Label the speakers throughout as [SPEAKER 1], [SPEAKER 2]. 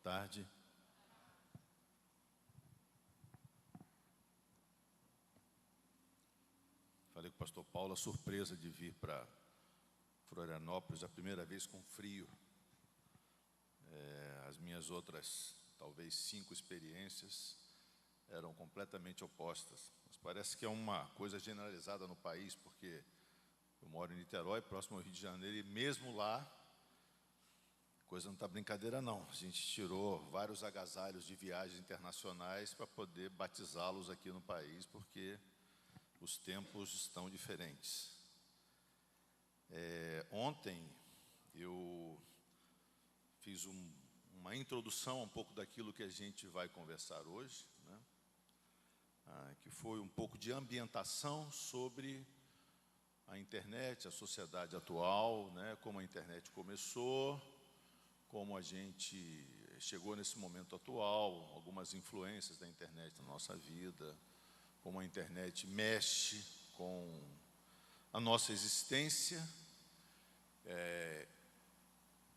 [SPEAKER 1] tarde. Falei com o pastor Paulo, a surpresa de vir para Florianópolis, a primeira vez com frio. As minhas outras, talvez 5 experiências, eram completamente opostas. Mas parece que é uma coisa generalizada no país, porque eu moro em Niterói, próximo ao Rio de Janeiro, e mesmo lá, a coisa não está brincadeira não. A gente tirou vários agasalhos de viagens internacionais para poder batizá-los aqui no país, porque os tempos estão diferentes. Ontem eu fiz uma introdução um pouco daquilo que a gente vai conversar hoje, né? Que foi um pouco de ambientação sobre a internet, a sociedade atual, né? Como a internet começou, como a gente chegou nesse momento atual, algumas influências da internet na nossa vida, como a internet mexe com a nossa existência,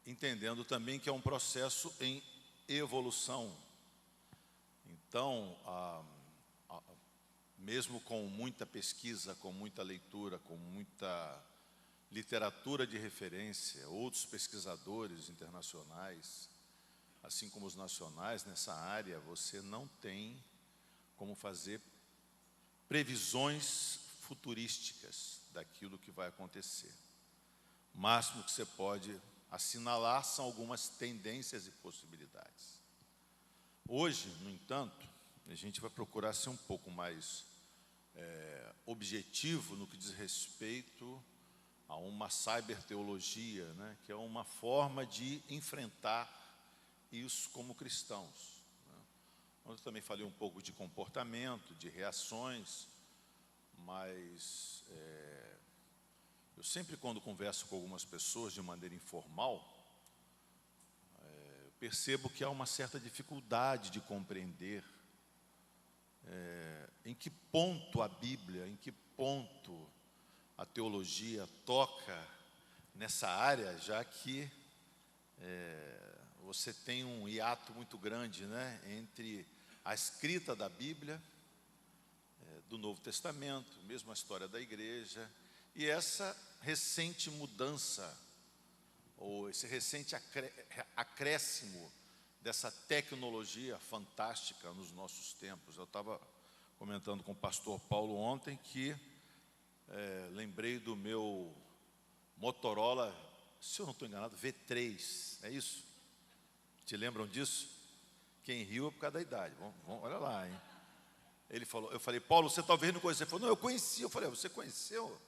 [SPEAKER 1] entendendo também que é um processo em evolução. Então, mesmo com muita pesquisa, com muita leitura, com muita literatura de referência, outros pesquisadores internacionais, assim como os nacionais nessa área, você não tem como fazer previsões futurísticas daquilo que vai acontecer. O máximo que você pode assinalar são algumas tendências e possibilidades. Hoje, no entanto, a gente vai procurar ser um pouco mais objetivo no que diz respeito a uma cyberteologia, né, que é uma forma de enfrentar isso como cristãos. Eu também falei um pouco de comportamento, de reações, mas eu sempre, quando converso com algumas pessoas de maneira informal, percebo que há uma certa dificuldade de compreender em que ponto a Bíblia, em que ponto a teologia toca nessa área, já que você tem um hiato muito grande, né, entre a escrita da Bíblia, do Novo Testamento, mesmo a história da igreja, e essa recente mudança, ou esse recente acréscimo dessa tecnologia fantástica nos nossos tempos. Eu estava comentando com o pastor Paulo ontem que lembrei do meu Motorola, se eu não estou enganado, V3, é isso? Te lembram disso? Quem riu é por causa da idade. Olha lá, hein? Ele falou, eu falei, Paulo, você talvez não conhecia. Ele falou, não, eu conheci. Eu falei, você conheceu?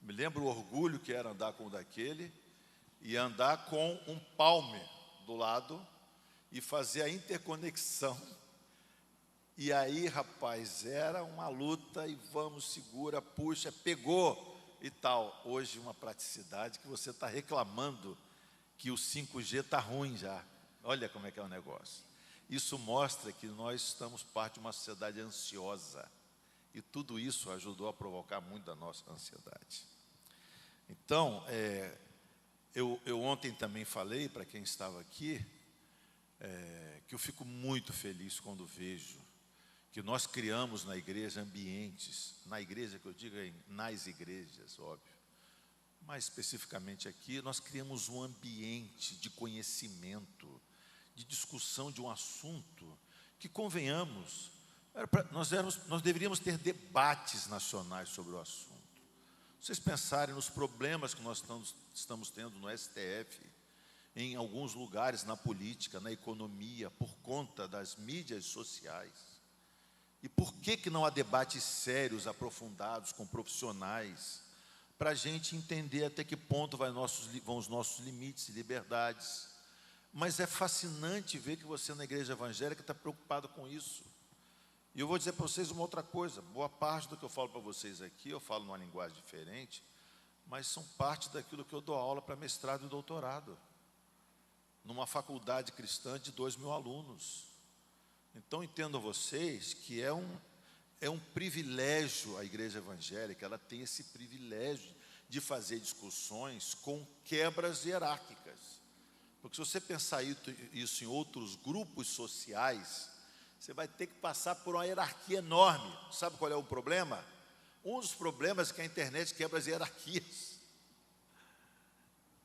[SPEAKER 1] Me lembro o orgulho que era andar com o daquele e andar com um Palmer do lado e fazer a interconexão. E aí, rapaz, era uma luta e vamos, segura, puxa, pegou e tal. Hoje, uma praticidade que você está reclamando que o 5G está ruim já. Olha como é que é o negócio. Isso mostra que nós estamos parte de uma sociedade ansiosa. E tudo isso ajudou a provocar muito da nossa ansiedade. Então, eu ontem também falei, para quem estava aqui, que eu fico muito feliz quando vejo que nós criamos na igreja ambientes, na igreja que eu digo nas igrejas, óbvio, mais especificamente aqui, nós criamos um ambiente de conhecimento, de discussão de um assunto que, convenhamos, nós deveríamos ter debates nacionais sobre o assunto. Vocês pensarem nos problemas que nós estamos tendo no STF, em alguns lugares na política, na economia, por conta das mídias sociais. E por que não há debates sérios, aprofundados, com profissionais, para a gente entender até que ponto vão os nossos limites e liberdades. Mas é fascinante ver que você na igreja evangélica está preocupado com isso. E eu vou dizer para vocês uma outra coisa, boa parte do que eu falo para vocês aqui, eu falo numa linguagem diferente, mas são parte daquilo que eu dou aula para mestrado e doutorado, numa faculdade cristã de 2.000 alunos. Então, entendam vocês que é um privilégio a igreja evangélica, ela tem esse privilégio de fazer discussões com quebras hierárquicas. Porque se você pensar isso em outros grupos sociais, você vai ter que passar por uma hierarquia enorme. Sabe qual é o problema? Um dos problemas é que a internet quebra as hierarquias.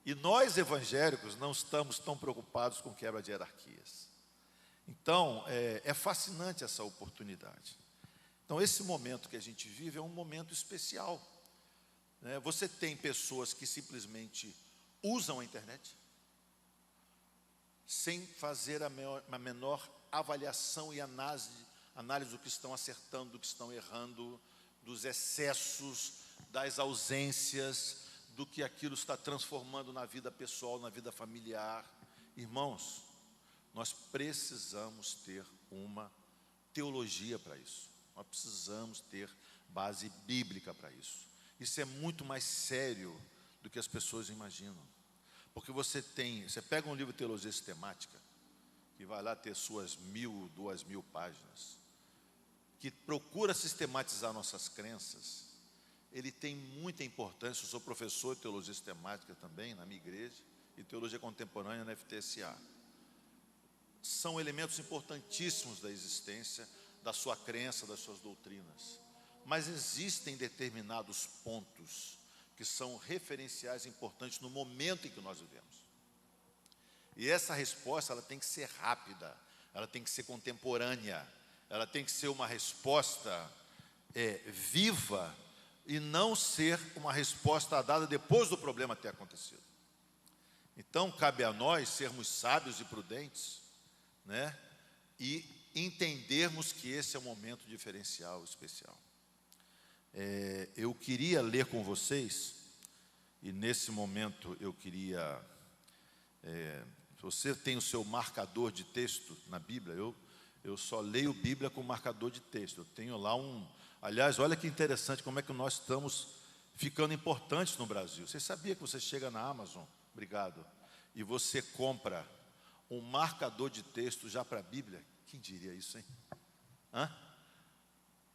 [SPEAKER 1] E nós, evangélicos, não estamos tão preocupados com quebra de hierarquias. Então, é fascinante essa oportunidade. Então, esse momento que a gente vive é um momento especial, né? Você tem pessoas que simplesmente usam a internet, sem fazer a menor avaliação e análise do que estão acertando, do que estão errando, dos excessos, das ausências, do que aquilo está transformando na vida pessoal, na vida familiar. Irmãos, nós precisamos ter uma teologia para isso. Nós precisamos ter base bíblica para isso. Isso é muito mais sério do que as pessoas imaginam. Porque você pega um livro de teologia sistemática, que vai lá ter suas 1.000, 2.000 páginas, que procura sistematizar nossas crenças. Ele tem muita importância. Eu sou professor de teologia sistemática também, na minha igreja, e teologia contemporânea na FTSA. São elementos importantíssimos da existência, da sua crença, das suas doutrinas. Mas existem determinados pontos que são referenciais importantes no momento em que nós vivemos. E essa resposta, ela tem que ser rápida, ela tem que ser contemporânea, ela tem que ser uma resposta viva e não ser uma resposta dada depois do problema ter acontecido. Então, cabe a nós sermos sábios e prudentes, né? E entendermos que esse é um momento diferencial, especial. Eu queria ler com vocês, e nesse momento eu queria... se você tem o seu marcador de texto na Bíblia, eu só leio Bíblia com marcador de texto. Eu tenho lá Aliás, olha que interessante como é que nós estamos ficando importantes no Brasil. Você sabia que você chega na Amazon, obrigado, e você compra um marcador de texto já para a Bíblia? Quem diria isso, hein?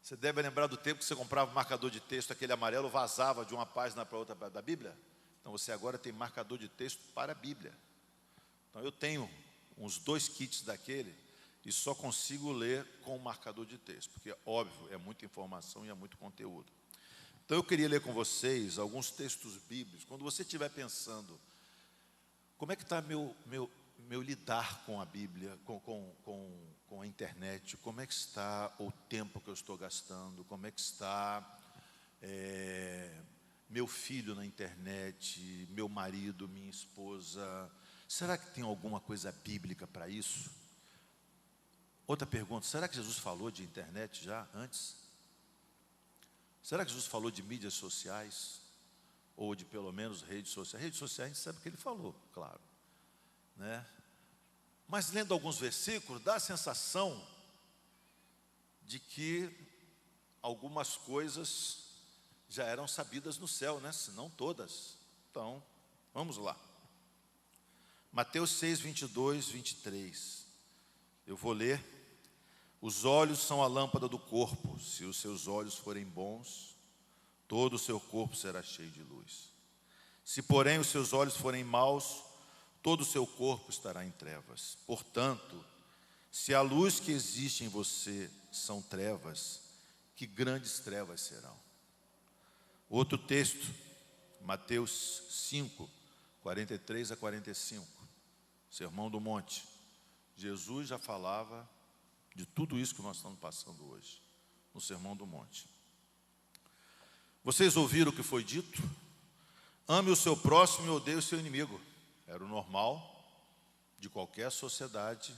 [SPEAKER 1] Você deve lembrar do tempo que você comprava um marcador de texto, aquele amarelo vazava de uma página para outra da Bíblia? Então você agora tem marcador de texto para a Bíblia. Então eu tenho uns 2 kits daquele e só consigo ler com o marcador de texto, porque, óbvio, é muita informação e é muito conteúdo. Então eu queria ler com vocês alguns textos bíblicos. Quando você estiver pensando, como é que está meu lidar com a Bíblia, com a internet, como é que está o tempo que eu estou gastando, como é que está meu filho na internet, meu marido, minha esposa, será que tem alguma coisa bíblica para isso? Outra pergunta, será que Jesus falou de internet já antes? Será que Jesus falou de mídias sociais? Ou de pelo menos redes sociais? Redes sociais a gente sabe que ele falou, claro, né? Mas lendo alguns versículos, dá a sensação de que algumas coisas já eram sabidas no céu, né? Se não todas. Então, vamos lá. Mateus 6, 22, 23. Eu vou ler. Os olhos são a lâmpada do corpo. Se os seus olhos forem bons, todo o seu corpo será cheio de luz. Se, porém, os seus olhos forem maus, todo o seu corpo estará em trevas. Portanto, se a luz que existe em você são trevas, que grandes trevas serão. Outro texto, Mateus 5, 43 a 45, Sermão do Monte. Jesus já falava de tudo isso que nós estamos passando hoje, no Sermão do Monte. Vocês ouviram o que foi dito? Ame o seu próximo e odeie o seu inimigo. Era o normal de qualquer sociedade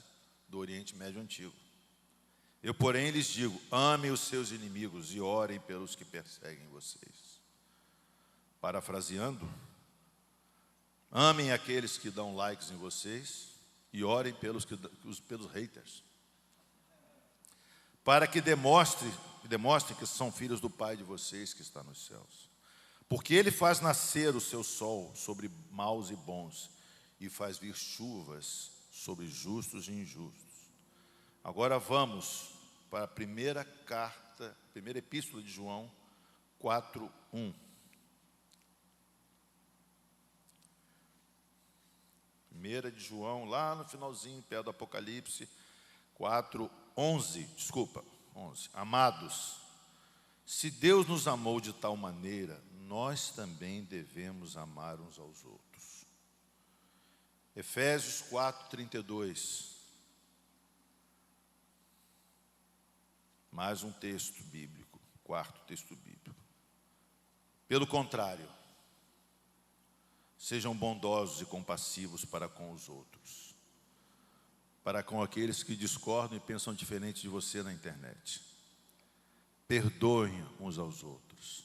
[SPEAKER 1] do Oriente Médio Antigo. Eu, porém, lhes digo, amem os seus inimigos e orem pelos que perseguem vocês. Parafraseando, amem aqueles que dão likes em vocês e orem pelos haters, para que demonstrem que são filhos do Pai de vocês que está nos céus. Porque Ele faz nascer o seu sol sobre maus e bons, e faz vir chuvas sobre justos e injustos. Agora vamos para a primeira epístola de João 4:1. 1 1 de João, lá no finalzinho, perto do Apocalipse 4, 11. Amados, se Deus nos amou de tal maneira, nós também devemos amar uns aos outros. Efésios 4, 32. Mais um texto bíblico, quarto texto bíblico. Pelo contrário, sejam bondosos e compassivos para com os outros, para com aqueles que discordam e pensam diferente de você na internet. Perdoem uns aos outros,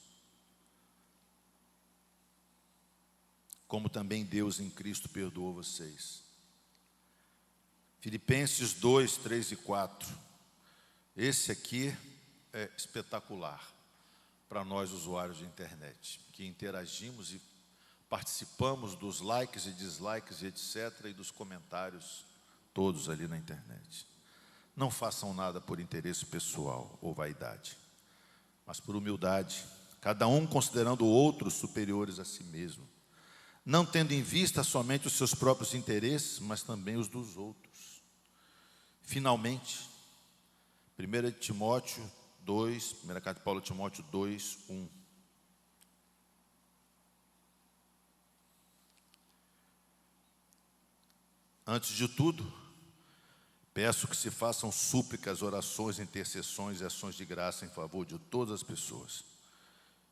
[SPEAKER 1] como também Deus em Cristo perdoou vocês. Filipenses 2, 3 e 4. Esse aqui é espetacular para nós usuários de internet, que interagimos e participamos dos likes e dislikes e etc. e dos comentários todos ali na internet. Não façam nada por interesse pessoal ou vaidade, mas por humildade, cada um considerando outros superiores a si mesmo, não tendo em vista somente os seus próprios interesses, mas também os dos outros. Finalmente, 1 Timóteo 2, primeira carta de Paulo a Timóteo 2, 1. Antes de tudo, peço que se façam súplicas, orações, intercessões e ações de graça em favor de todas as pessoas,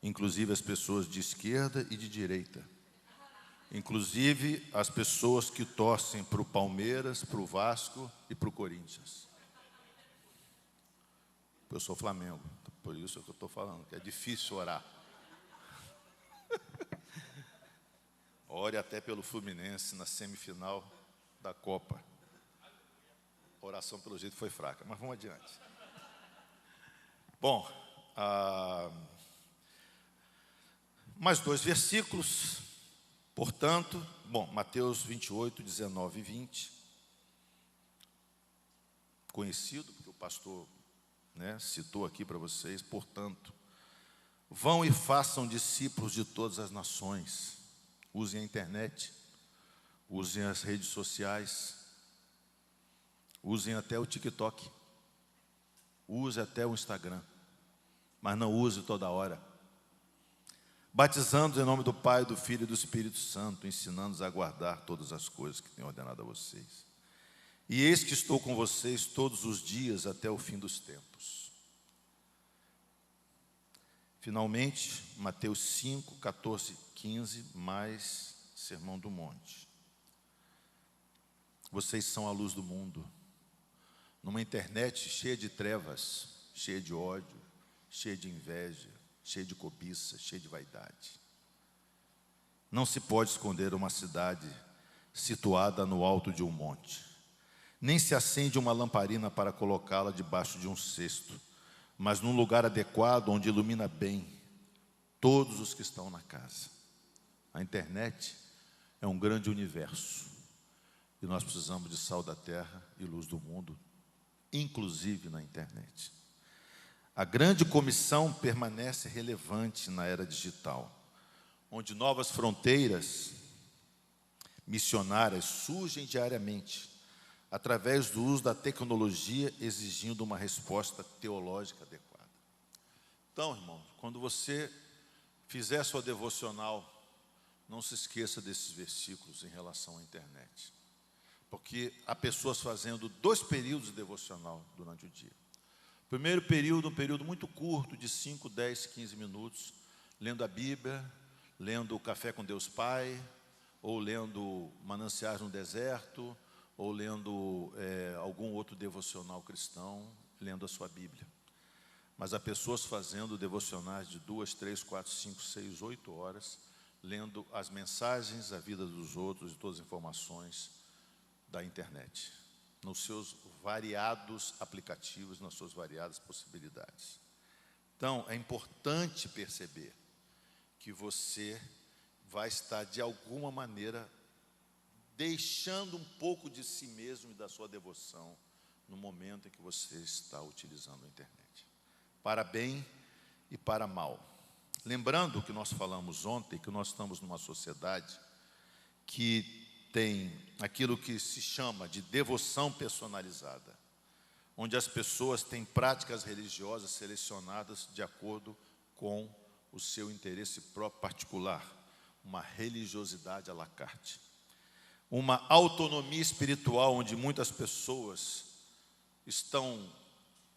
[SPEAKER 1] inclusive as pessoas de esquerda e de direita, inclusive as pessoas que torcem para o Palmeiras, para o Vasco e para o Corinthians. Eu sou Flamengo, por isso que eu estou falando, que é difícil orar. Ore até pelo Fluminense na semifinal da Copa. A oração, pelo jeito, foi fraca, mas vamos adiante. Bom, mais 2 versículos, portanto, Mateus 28, 19 e 20. Conhecido, porque o pastor citou aqui para vocês. Portanto, vão e façam discípulos de todas as nações. Usem a internet, usem as redes sociais, usem até o TikTok, use até o Instagram, mas não use toda hora. Batizando em nome do Pai, do Filho e do Espírito Santo, ensinando-os a guardar todas as coisas que tenho ordenado a vocês. E eis que estou com vocês todos os dias até o fim dos tempos. Finalmente, Mateus 5, 14, 15, mais Sermão do Monte. Vocês são a luz do mundo. Numa internet cheia de trevas, cheia de ódio, cheia de inveja, cheia de cobiça, cheia de vaidade. Não se pode esconder uma cidade situada no alto de um monte. Nem se acende uma lamparina para colocá-la debaixo de um cesto, mas num lugar adequado, onde ilumina bem todos os que estão na casa. A internet é um grande universo, e nós precisamos de sal da terra e luz do mundo, inclusive na internet. A grande comissão permanece relevante na era digital, onde novas fronteiras missionárias surgem diariamente, através do uso da tecnologia, exigindo uma resposta teológica adequada. Então, irmão, quando você fizer sua devocional, não se esqueça desses versículos em relação à internet. Porque há pessoas fazendo 2 períodos de devocional durante o dia. Primeiro período, um período muito curto, de 5, 10, 15 minutos, lendo a Bíblia, lendo o Café com Deus Pai, ou lendo Mananciais no Deserto, ou lendo algum outro devocional cristão, lendo a sua Bíblia. Mas há pessoas fazendo devocionais de 2, 3, 4, 5, 6, 8 horas, lendo as mensagens, a vida dos outros e todas as informações da internet, nos seus variados aplicativos, nas suas variadas possibilidades. Então, é importante perceber que você vai estar, de alguma maneira, deixando um pouco de si mesmo e da sua devoção no momento em que você está utilizando a internet, para bem e para mal. Lembrando que nós falamos ontem, que nós estamos numa sociedade que tem aquilo que se chama de devoção personalizada, onde as pessoas têm práticas religiosas selecionadas de acordo com o seu interesse próprio particular, uma religiosidade à la carte. Uma autonomia espiritual onde muitas pessoas estão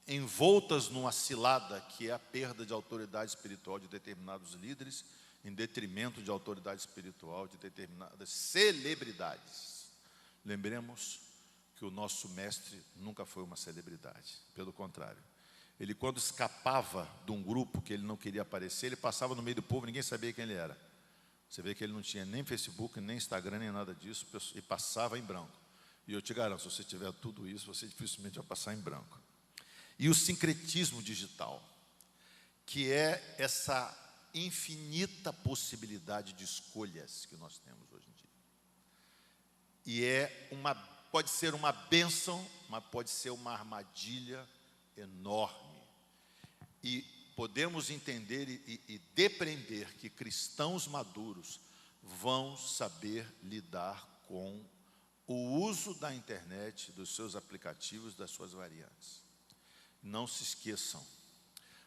[SPEAKER 1] envoltas numa cilada que é a perda de autoridade espiritual de determinados líderes em detrimento de autoridade espiritual de determinadas celebridades. Lembremos que o nosso mestre nunca foi uma celebridade, pelo contrário. Ele, quando escapava de um grupo que ele não queria aparecer, ele passava no meio do povo, ninguém sabia quem ele era. Você vê que ele não tinha nem Facebook, nem Instagram, nem nada disso, e passava em branco. E eu te garanto, se você tiver tudo isso, você dificilmente vai passar em branco. E o sincretismo digital, que é essa infinita possibilidade de escolhas que nós temos hoje em dia. E pode ser uma bênção, mas pode ser uma armadilha enorme. E podemos entender e depreender que cristãos maduros vão saber lidar com o uso da internet, dos seus aplicativos, das suas variantes. Não se esqueçam,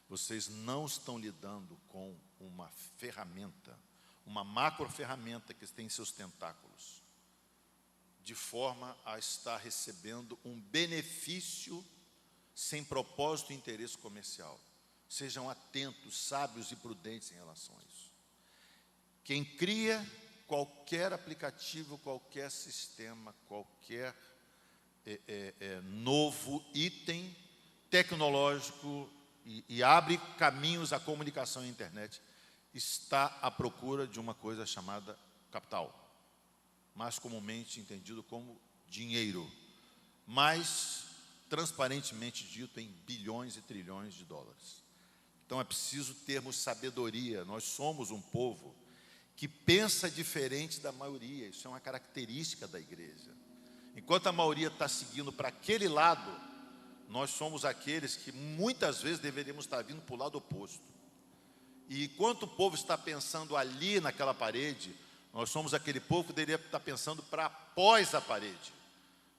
[SPEAKER 1] vocês não estão lidando com uma ferramenta, uma macro ferramenta que tem seus tentáculos, de forma a estar recebendo um benefício sem propósito e interesse comercial. Sejam atentos, sábios e prudentes em relação a isso. Quem cria qualquer aplicativo, qualquer sistema, qualquer novo item tecnológico e abre caminhos à comunicação e internet, está à procura de uma coisa chamada capital, mais comumente entendido como dinheiro, mais transparentemente dito em bilhões e trilhões de dólares. Então é preciso termos sabedoria. Nós somos um povo que pensa diferente da maioria. Isso é uma característica da igreja. Enquanto a maioria está seguindo para aquele lado, nós somos aqueles que muitas vezes deveríamos estar vindo para o lado oposto. E enquanto o povo está pensando ali naquela parede, nós somos aquele povo que deveria estar pensando para após a parede,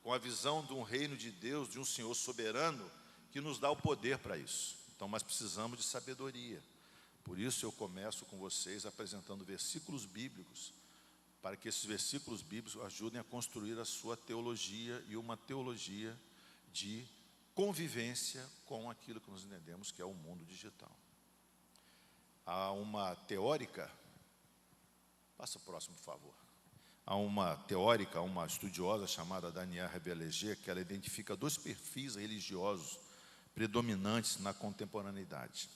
[SPEAKER 1] com a visão de um reino de Deus, de um Senhor soberano, que nos dá o poder para isso. Então, nós precisamos de sabedoria. Por isso, eu começo com vocês apresentando versículos bíblicos, para que esses versículos bíblicos ajudem a construir a sua teologia, e uma teologia de convivência com aquilo que nós entendemos que é o mundo digital. Há uma teórica, passa o próximo, por favor. Há uma teórica, uma estudiosa chamada Danielle Rebeleger, que ela identifica dois perfis religiosos predominantes na contemporaneidade.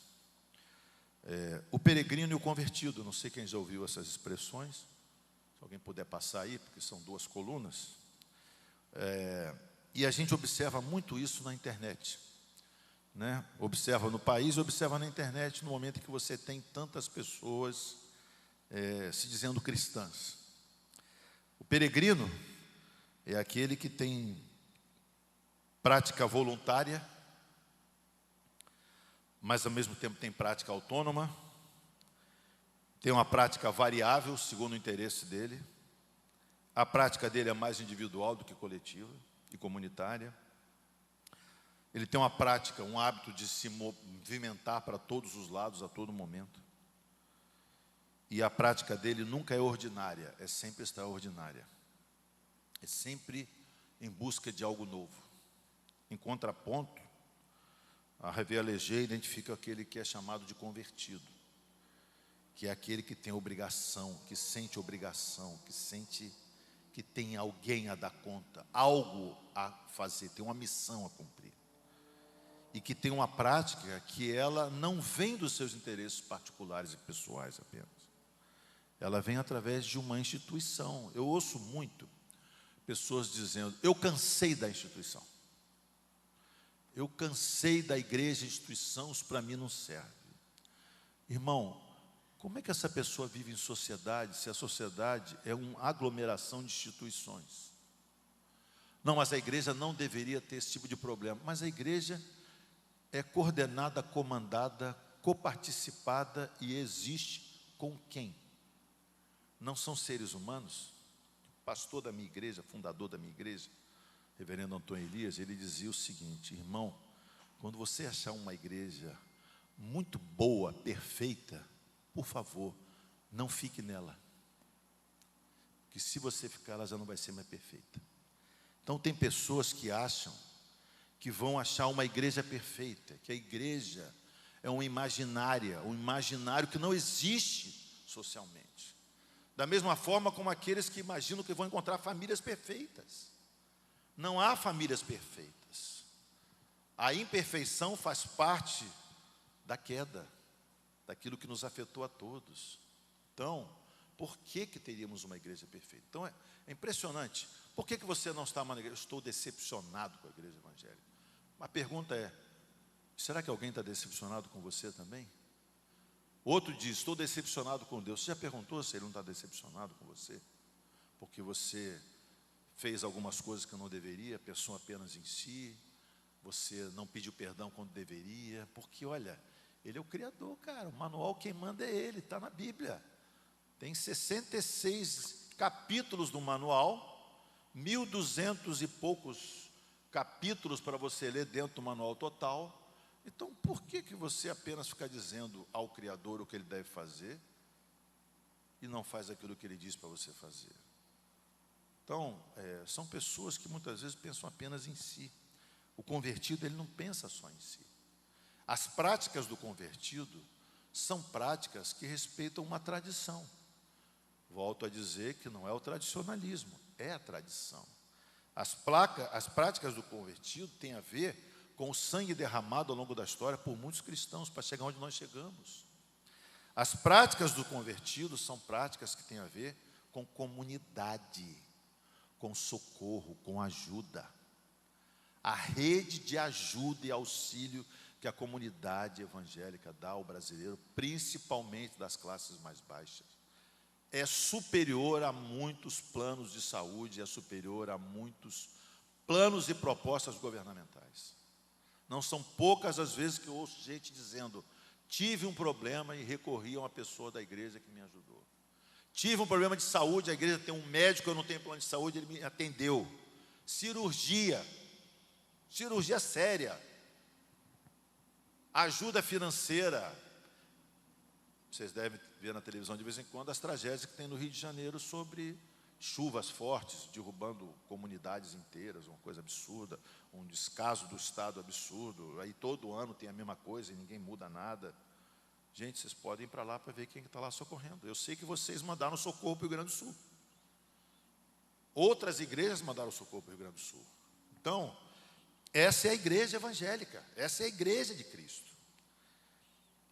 [SPEAKER 1] O peregrino e o convertido. Não sei quem já ouviu essas expressões. Se alguém puder passar aí, porque são duas colunas. E a gente observa muito isso na internet, né? Observa no país, observa na internet, no momento em que você tem tantas pessoas se dizendo cristãs. O peregrino é aquele que tem prática voluntária, mas ao mesmo tempo tem prática autônoma, tem uma prática variável segundo o interesse dele. A prática dele é mais individual do que coletiva e comunitária. Ele tem uma prática, um hábito de se movimentar para todos os lados a todo momento. E a prática dele nunca é ordinária, é sempre extraordinária. É sempre em busca de algo novo. Em contraponto, a Rebeleger identifica aquele que é chamado de convertido, que é aquele que tem obrigação, que sente obrigação, que sente que tem alguém a dar conta, algo a fazer, tem uma missão a cumprir. E que tem uma prática que ela não vem dos seus interesses particulares e pessoais apenas. Ela vem através de uma instituição. Eu ouço muito pessoas dizendo: eu cansei da instituição. Eu cansei da igreja, instituição, isso para mim não serve. Irmão, como é que essa pessoa vive em sociedade, se a sociedade é uma aglomeração de instituições? Não, mas a igreja não deveria ter esse tipo de problema. Mas a igreja é coordenada, comandada, coparticipada e existe com quem? Não são seres humanos? pastor da minha igreja, fundador da minha igreja, reverendo Antônio Elias, ele dizia o seguinte: irmão, quando você achar uma igreja muito boa, perfeita, por favor, não fique nela, que se você ficar, ela já não vai ser mais perfeita. Então tem pessoas que acham que vão achar uma igreja perfeita, que a igreja é uma imaginária, um imaginário que não existe socialmente. Da mesma forma como aqueles que imaginam que vão encontrar famílias perfeitas. Não há famílias perfeitas. A imperfeição faz parte da queda, daquilo que nos afetou a todos. Então, por que teríamos uma igreja perfeita? Então, é impressionante. Por que você não está na igreja? Eu estou decepcionado com a igreja evangélica. A pergunta é: será que alguém está decepcionado com você também? Outro diz: estou decepcionado com Deus. Você já perguntou se Ele não está decepcionado com você? Porque você fez algumas coisas que não deveria, pensou apenas em si, você não pediu perdão quando deveria, porque olha, Ele é o Criador, cara, o manual quem manda é Ele, está na Bíblia. Tem 66 capítulos do manual, 1.200 e poucos capítulos para você ler dentro do manual total. Então, por que você apenas fica dizendo ao Criador o que Ele deve fazer e não faz aquilo que Ele diz para você fazer? Então, são pessoas que muitas vezes pensam apenas em si. O convertido, ele não pensa só em si. As práticas do convertido são práticas que respeitam uma tradição. Volto a dizer que não é o tradicionalismo, é a tradição. As práticas do convertido têm a ver com o sangue derramado ao longo da história por muitos cristãos para chegar onde nós chegamos. As práticas do convertido são práticas que têm a ver com comunidade, com socorro, com ajuda. A rede de ajuda e auxílio que a comunidade evangélica dá ao brasileiro, principalmente das classes mais baixas, é superior a muitos planos de saúde, é superior a muitos planos e propostas governamentais. Não são poucas as vezes que eu ouço gente dizendo: tive um problema e recorri a uma pessoa da igreja que me ajudou. Tive um problema de saúde, a igreja tem um médico, eu não tenho plano de saúde, ele me atendeu. Cirurgia séria, ajuda financeira. Vocês devem ver na televisão de vez em quando as tragédias que tem no Rio de Janeiro sobre chuvas fortes, derrubando comunidades inteiras, uma coisa absurda, um descaso do Estado absurdo. Aí todo ano tem a mesma coisa e ninguém muda nada. Gente, vocês podem ir para lá para ver quem está lá socorrendo. Eu sei que vocês mandaram socorro para o Rio Grande do Sul. Outras igrejas mandaram socorro para o Rio Grande do Sul. Então, essa é a igreja evangélica, essa é a igreja de Cristo.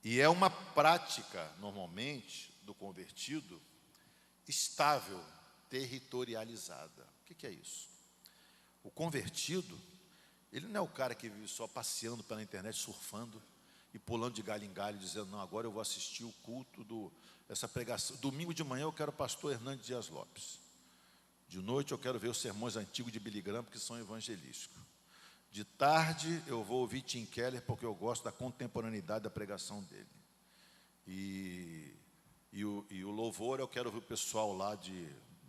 [SPEAKER 1] E é uma prática, normalmente, do convertido, estável, territorializada. O que é isso? O convertido, ele não é o cara que vive só passeando pela internet, surfando e pulando de galho em galho, dizendo: não, agora eu vou assistir o culto essa pregação. Domingo de manhã eu quero o pastor Hernandes Dias Lopes. De noite eu quero ver os sermões antigos de Billy Graham, porque são evangelísticos. De tarde eu vou ouvir Tim Keller, porque eu gosto da contemporaneidade da pregação dele. E o louvor eu quero ouvir o pessoal lá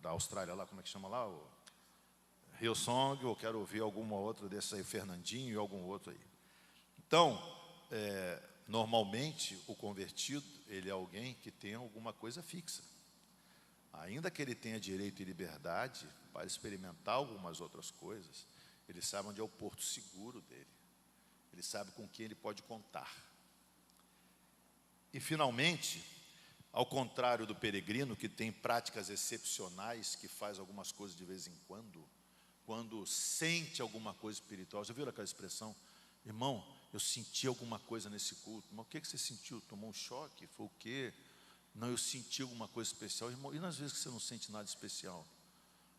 [SPEAKER 1] da Austrália, lá, como é que chama lá? O Hillsong, eu quero ouvir alguma outra dessa aí, Fernandinho e algum outro aí. Então, normalmente o convertido, ele é alguém que tem alguma coisa fixa. Ainda que ele tenha direito e liberdade para experimentar algumas outras coisas, ele sabe onde é o porto seguro dele. Ele sabe com quem ele pode contar. E, finalmente, ao contrário do peregrino, que tem práticas excepcionais, que faz algumas coisas de vez em quando sente alguma coisa espiritual. Já viu aquela expressão? Irmão, eu senti alguma coisa nesse culto. Mas o que você sentiu? Tomou um choque? Foi o quê? Não, eu senti alguma coisa especial. Irmão, e nas vezes que você não sente nada especial?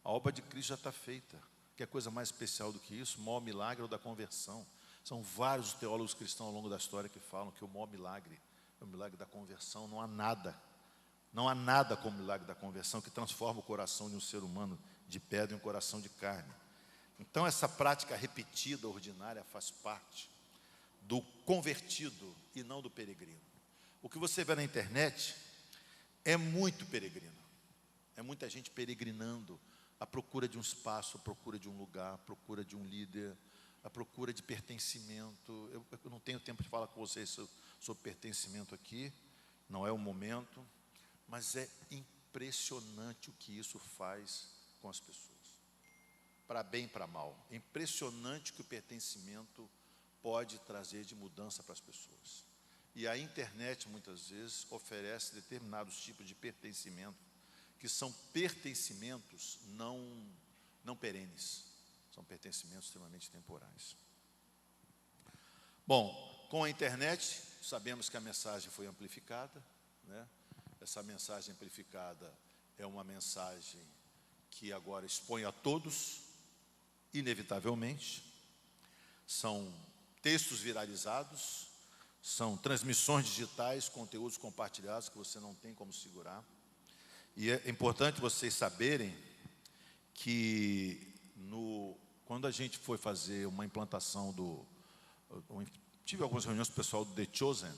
[SPEAKER 1] A obra de Cristo já está feita. Que coisa mais especial do que isso? O maior milagre é o da conversão. São vários teólogos cristãos ao longo da história que falam que o maior milagre é o milagre da conversão. Não há nada como o milagre da conversão que transforma o coração de um ser humano de pedra em um coração de carne. Então essa prática repetida, ordinária, faz parte do convertido e não do peregrino. O que você vê na internet é muito peregrino. É muita gente peregrinando à procura de um espaço, à procura de um lugar, à procura de um líder, à procura de pertencimento. Eu não tenho tempo de falar com vocês sobre pertencimento aqui, não é o momento, mas é impressionante o que isso faz com as pessoas, para bem e para mal. É impressionante o que o pertencimento pode trazer de mudança para as pessoas. E a internet, muitas vezes, oferece determinados tipos de pertencimento, que são pertencimentos não perenes, são pertencimentos extremamente temporais. Bom, com a internet, sabemos que a mensagem foi amplificada, né? Essa mensagem amplificada é uma mensagem que agora expõe a todos, inevitavelmente. São textos viralizados, são transmissões digitais, conteúdos compartilhados que você não tem como segurar. E é importante vocês saberem que quando a gente foi fazer uma implantação tive algumas reuniões com o pessoal do The Chosen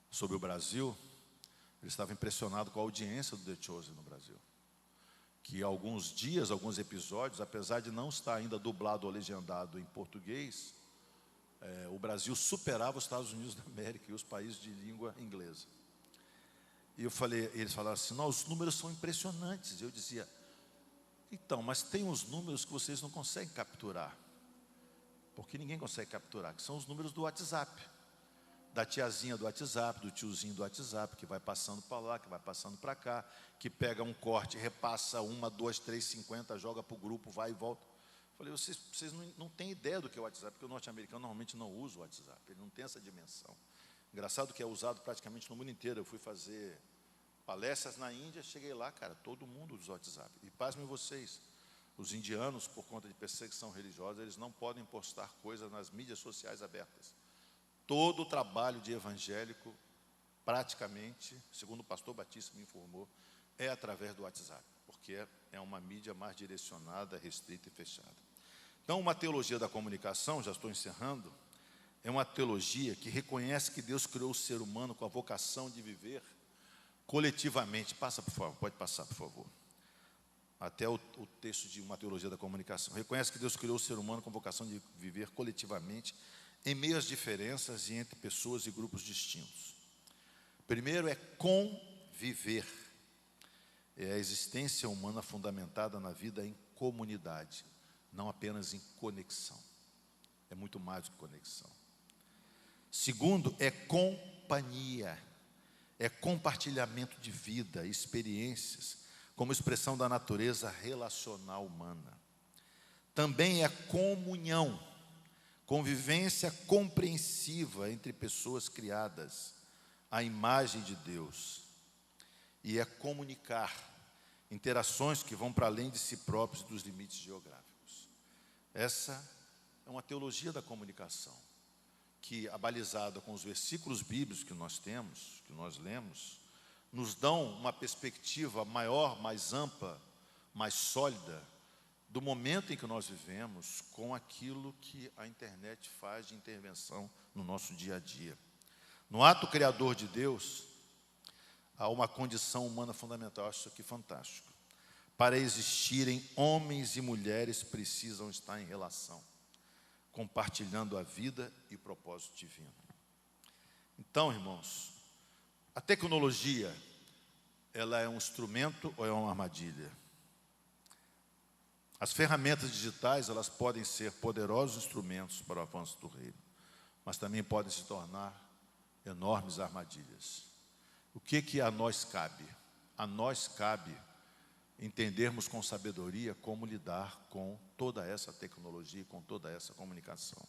[SPEAKER 1] sobre o Brasil. Eles estavam impressionados com a audiência do The Chosen no Brasil. Que alguns dias, alguns episódios, apesar de não estar ainda dublado ou legendado em português, o Brasil superava os Estados Unidos da América e os países de língua inglesa. E eles falaram assim, não, os números são impressionantes. Eu dizia, então, mas tem uns números que vocês não conseguem capturar. Porque ninguém consegue capturar, que são os números do WhatsApp. Da tiazinha do WhatsApp, do tiozinho do WhatsApp, que vai passando para lá, que vai passando para cá, que pega um corte, repassa 1, 2, 3, 50, joga para o grupo, vai e volta. Falei, vocês não têm ideia do que é o WhatsApp, porque o norte-americano normalmente não usa o WhatsApp, ele não tem essa dimensão. Engraçado que é usado praticamente no mundo inteiro. Eu fui fazer palestras na Índia, cheguei lá, cara, todo mundo usa o WhatsApp. E pasmem vocês, os indianos, por conta de perseguição religiosa, eles não podem postar coisas nas mídias sociais abertas. Todo o trabalho de evangélico, praticamente, segundo o pastor Batista me informou, é através do WhatsApp, porque é uma mídia mais direcionada, restrita e fechada. Então, uma teologia da comunicação, já estou encerrando, é uma teologia que reconhece que Deus criou o ser humano com a vocação de viver coletivamente. Passa, por favor, pode passar, por favor. Até o texto de uma teologia da comunicação. Reconhece que Deus criou o ser humano com a vocação de viver coletivamente, em meio às diferenças e entre pessoas e grupos distintos. Primeiro é conviver. É a existência humana fundamentada na vida em comunidade, não apenas em conexão. É muito mais do que conexão. Segundo é companhia. É compartilhamento de vida, experiências, como expressão da natureza relacional humana. Também é comunhão. Convivência compreensiva entre pessoas criadas à imagem de Deus. E é comunicar, interações que vão para além de si próprios e dos limites geográficos. Essa é uma teologia da comunicação, que, abalizada com os versículos bíblicos que nós temos, que nós lemos, nos dão uma perspectiva maior, mais ampla, mais sólida, do momento em que nós vivemos com aquilo que a internet faz de intervenção no nosso dia a dia. No ato criador de Deus, há uma condição humana fundamental. Eu acho isso aqui fantástico. Para existirem, homens e mulheres precisam estar em relação, compartilhando a vida e o propósito divino. Então, irmãos, a tecnologia, ela é um instrumento ou é uma armadilha? As ferramentas digitais, elas podem ser poderosos instrumentos para o avanço do reino, mas também podem se tornar enormes armadilhas. O que a nós cabe? A nós cabe entendermos com sabedoria como lidar com toda essa tecnologia, com toda essa comunicação.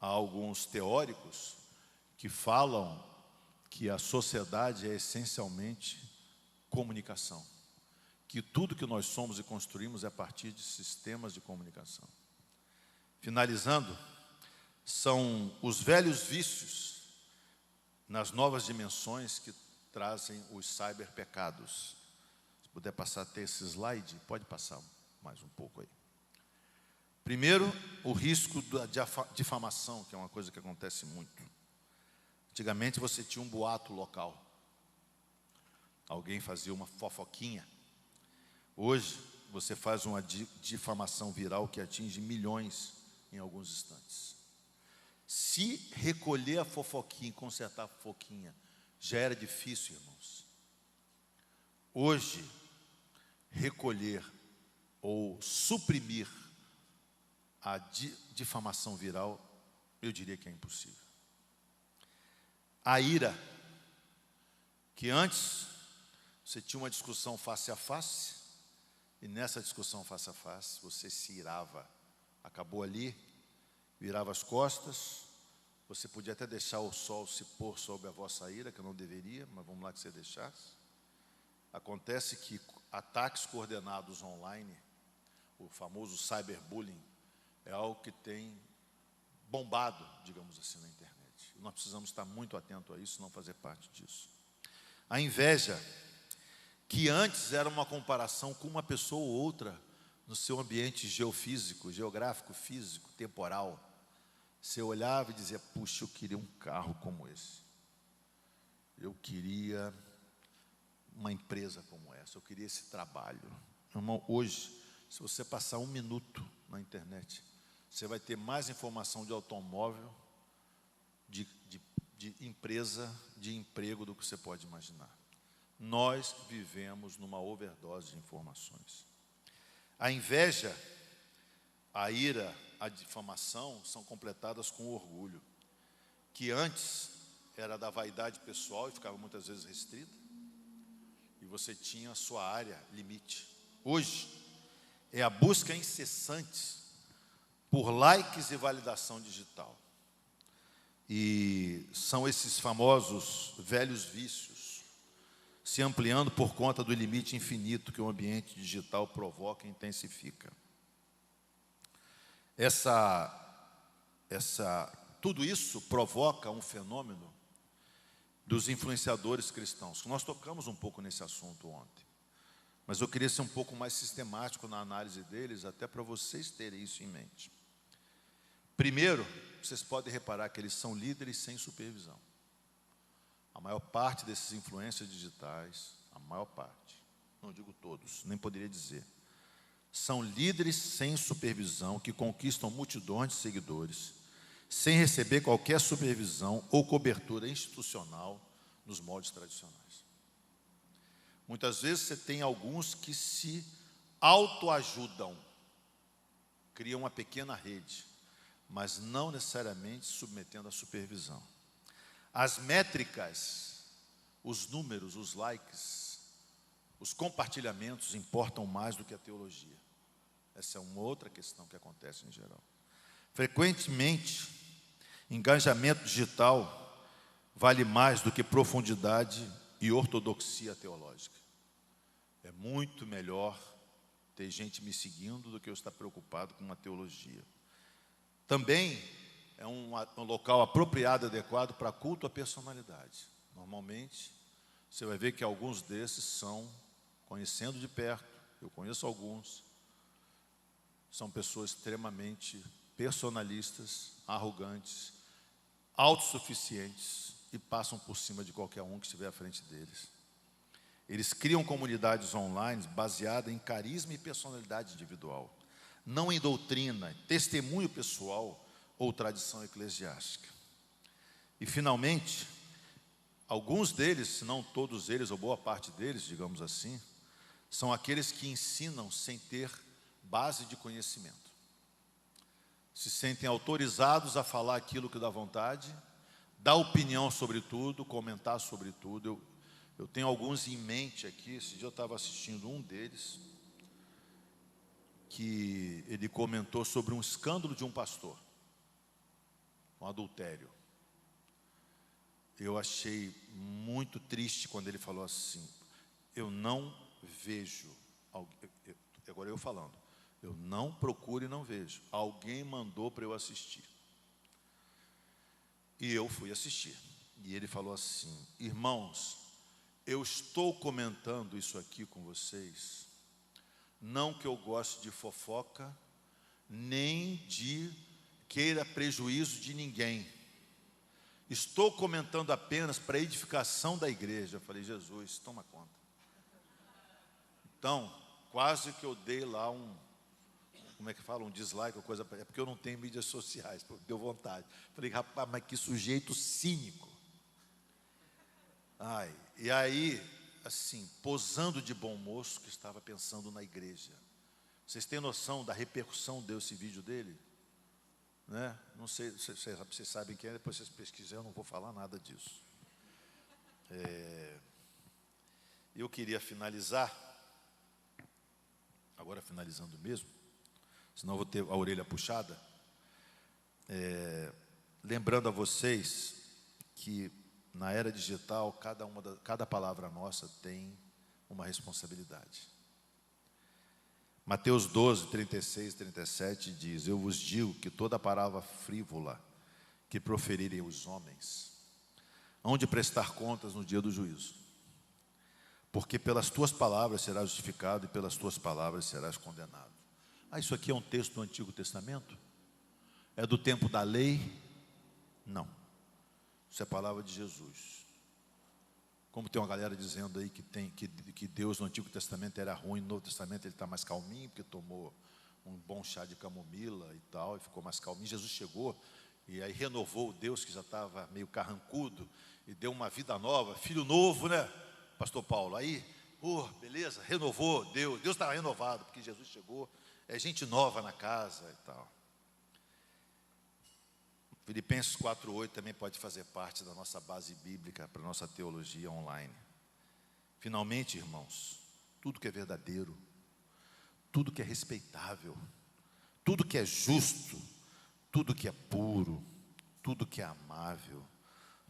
[SPEAKER 1] Há alguns teóricos que falam que a sociedade é essencialmente comunicação, que tudo que nós somos e construímos é a partir de sistemas de comunicação. Finalizando, são os velhos vícios nas novas dimensões que trazem os cyberpecados. Se puder passar até esse slide, pode passar mais um pouco aí. Primeiro, o risco da difamação, que é uma coisa que acontece muito. Antigamente você tinha um boato local. Alguém fazia uma fofoquinha. Hoje, você faz uma difamação viral que atinge milhões em alguns instantes. Se recolher a fofoquinha e consertar a fofoquinha já era difícil, irmãos. Hoje, recolher ou suprimir a difamação viral, eu diria que é impossível. A ira, que antes você tinha uma discussão face a face, e nessa discussão face a face você se irava, acabou ali, virava as costas, você podia até deixar o sol se pôr sobre a vossa ira, que eu não deveria, mas vamos lá que você deixasse. Acontece que ataques coordenados online, o famoso cyberbullying, é algo que tem bombado, digamos assim, na internet. Nós precisamos estar muito atentos a isso, não fazer parte disso. A inveja, que antes era uma comparação com uma pessoa ou outra no seu ambiente geofísico, geográfico, físico, temporal. Você olhava e dizia, puxa, eu queria um carro como esse. Eu queria uma empresa como essa, eu queria esse trabalho. Irmão, hoje, se você passar 1 minuto na internet, você vai ter mais informação de automóvel, de empresa, de emprego do que você pode imaginar. Nós vivemos numa overdose de informações. A inveja, a ira, a difamação são completadas com o orgulho, que antes era da vaidade pessoal e ficava muitas vezes restrita, e você tinha a sua área limite. Hoje é a busca incessante por likes e validação digital. E são esses famosos velhos vícios se ampliando por conta do limite infinito que o ambiente digital provoca e intensifica. Tudo isso provoca um fenômeno dos influenciadores cristãos. Nós tocamos um pouco nesse assunto ontem, mas eu queria ser um pouco mais sistemático na análise deles, até para vocês terem isso em mente. Primeiro, vocês podem reparar que eles são líderes sem supervisão. A maior parte desses influencers digitais, a maior parte, não digo todos, nem poderia dizer, são líderes sem supervisão que conquistam multidões de seguidores, sem receber qualquer supervisão ou cobertura institucional nos moldes tradicionais. Muitas vezes você tem alguns que se autoajudam, criam uma pequena rede, mas não necessariamente submetendo a supervisão. As métricas, os números, os likes, os compartilhamentos importam mais do que a teologia. Essa é uma outra questão que acontece em geral. Frequentemente, engajamento digital vale mais do que profundidade e ortodoxia teológica. É muito melhor ter gente me seguindo do que eu estar preocupado com uma teologia. Também é um local apropriado e adequado para culto à personalidade. Normalmente, você vai ver que alguns desses são, conhecendo de perto, eu conheço alguns, são pessoas extremamente personalistas, arrogantes, autossuficientes e passam por cima de qualquer um que estiver à frente deles. Eles criam comunidades online baseadas em carisma e personalidade individual, não em doutrina, testemunho pessoal ou tradição eclesiástica. E, finalmente, alguns deles, se não todos eles, ou boa parte deles, digamos assim, são aqueles que ensinam sem ter base de conhecimento. Se sentem autorizados a falar aquilo que dá vontade, dar opinião sobre tudo, comentar sobre tudo. Eu tenho alguns em mente aqui. Esse dia eu estava assistindo um deles, que ele comentou sobre um escândalo de um pastor, um adultério. Eu achei muito triste quando ele falou assim, eu não vejo, agora eu falando, eu não procuro e não vejo, alguém mandou para eu assistir. E eu fui assistir. E ele falou assim, irmãos, eu estou comentando isso aqui com vocês, não que eu goste de fofoca, nem de queira prejuízo de ninguém. Estou comentando apenas para a edificação da igreja. Eu falei, Jesus, toma conta. Então, quase que eu dei lá como é que fala, um dislike ou coisa, é porque eu não tenho mídias sociais, deu vontade. Falei, rapaz, mas que sujeito cínico. Ai, e aí, assim, posando de bom moço, que estava pensando na igreja. Vocês têm noção da repercussão desse vídeo dele? Né? Não sei, vocês sabem quem é, depois vocês pesquisam, eu não vou falar nada disso. Eu queria finalizar, agora finalizando mesmo, senão eu vou ter a orelha puxada, lembrando a vocês que na era digital, cada palavra nossa tem uma responsabilidade. Mateus 12, 36 e 37 diz: eu vos digo que toda palavra frívola que proferirem os homens hão de prestar contas no dia do juízo. Porque pelas tuas palavras serás justificado e pelas tuas palavras serás condenado. Isso aqui é um texto do Antigo Testamento? É do tempo da lei? Não. Isso é a palavra de Jesus. Como tem uma galera dizendo aí que Deus no Antigo Testamento era ruim, no Novo Testamento ele está mais calminho, porque tomou um bom chá de camomila e tal, e ficou mais calminho. Jesus chegou e aí renovou o Deus que já estava meio carrancudo, e deu uma vida nova, filho novo, né, pastor Paulo? Aí, beleza, renovou Deus estava renovado, porque Jesus chegou, é gente nova na casa e tal. Filipenses 4:8 também pode fazer parte da nossa base bíblica para a nossa teologia online. Finalmente, irmãos, tudo que é verdadeiro, tudo que é respeitável, tudo que é justo, tudo que é puro, tudo que é amável,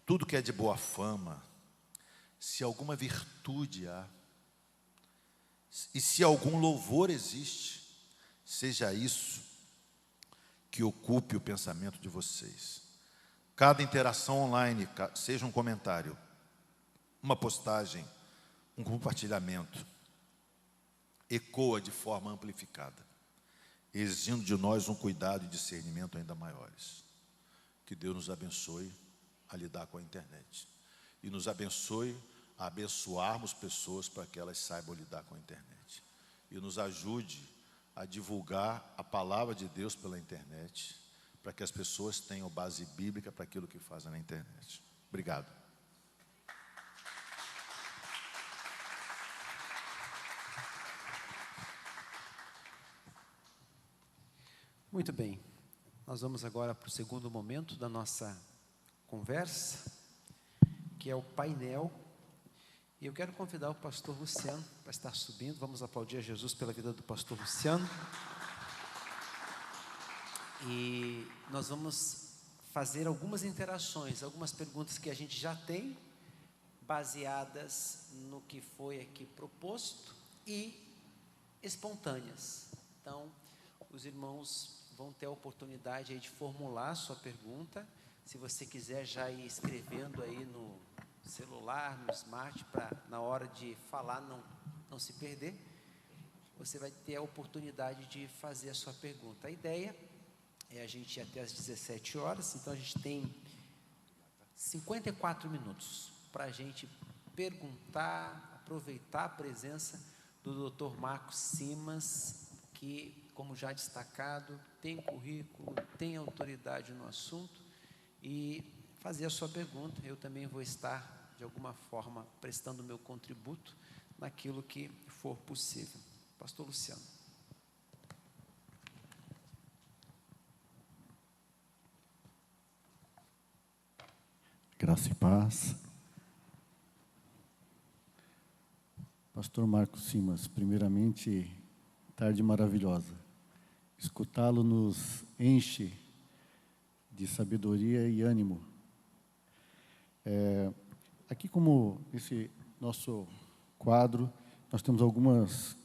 [SPEAKER 1] tudo que é de boa fama, se alguma virtude há, e se algum louvor existe, seja isso que ocupe o pensamento de vocês. Cada interação online, seja um comentário, uma postagem, um compartilhamento, ecoa de forma amplificada, exigindo de nós um cuidado e discernimento ainda maiores. Que Deus nos abençoe a lidar com a internet e nos abençoe a abençoarmos pessoas para que elas saibam lidar com a internet, e nos ajude a divulgar a palavra de Deus pela internet, para que as pessoas tenham base bíblica para aquilo que fazem na internet. Obrigado.
[SPEAKER 2] Muito bem, nós vamos agora para o segundo momento da nossa conversa, que é o painel. E eu quero convidar o pastor Luciano para estar subindo. Vamos aplaudir a Jesus pela vida do pastor Luciano. E nós vamos fazer algumas interações, algumas perguntas que a gente já tem, baseadas no que foi aqui proposto, e espontâneas. Então, os irmãos vão ter a oportunidade aí de formular a sua pergunta. Se você quiser já ir escrevendo aí no celular, no smart, para na hora de falar não se perder, você vai ter a oportunidade de fazer a sua pergunta. A ideia é a gente ir até às 17 horas, então a gente tem 54 minutos para a gente perguntar, aproveitar a presença do Dr. Marcos Simas, que, como já destacado, tem currículo, tem autoridade no assunto, e fazer a sua pergunta. Eu também vou estar, de alguma forma, prestando o meu contributo naquilo que for possível. Pastor Luciano.
[SPEAKER 3] Graça e paz. Pastor Marcos Simas, primeiramente, tarde maravilhosa. Escutá-lo nos enche de sabedoria e ânimo. Aqui, como esse nosso quadro, nós temos algumas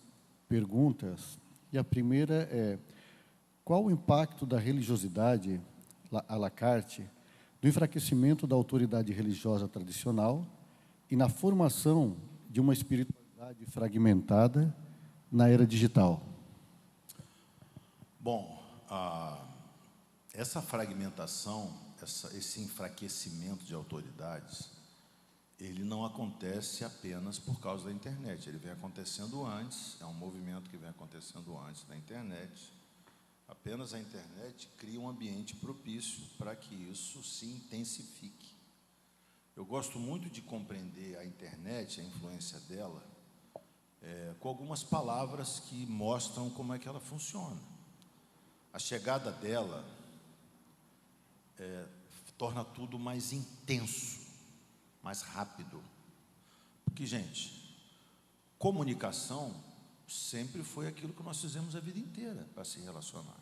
[SPEAKER 3] perguntas, e a primeira é: qual o impacto da religiosidade, à la carte, do enfraquecimento da autoridade religiosa tradicional e na formação de uma espiritualidade fragmentada na era digital?
[SPEAKER 1] Bom, essa fragmentação, esse enfraquecimento de autoridades, ele não acontece apenas por causa da internet. Ele vem acontecendo antes, é um movimento que vem acontecendo antes da internet. Apenas a internet cria um ambiente propício para que isso se intensifique. Eu gosto muito de compreender a internet, a influência dela, com algumas palavras que mostram como é que ela funciona. A chegada dela torna tudo mais intenso, mais rápido. Porque, gente, comunicação sempre foi aquilo que nós fizemos a vida inteira para se relacionar.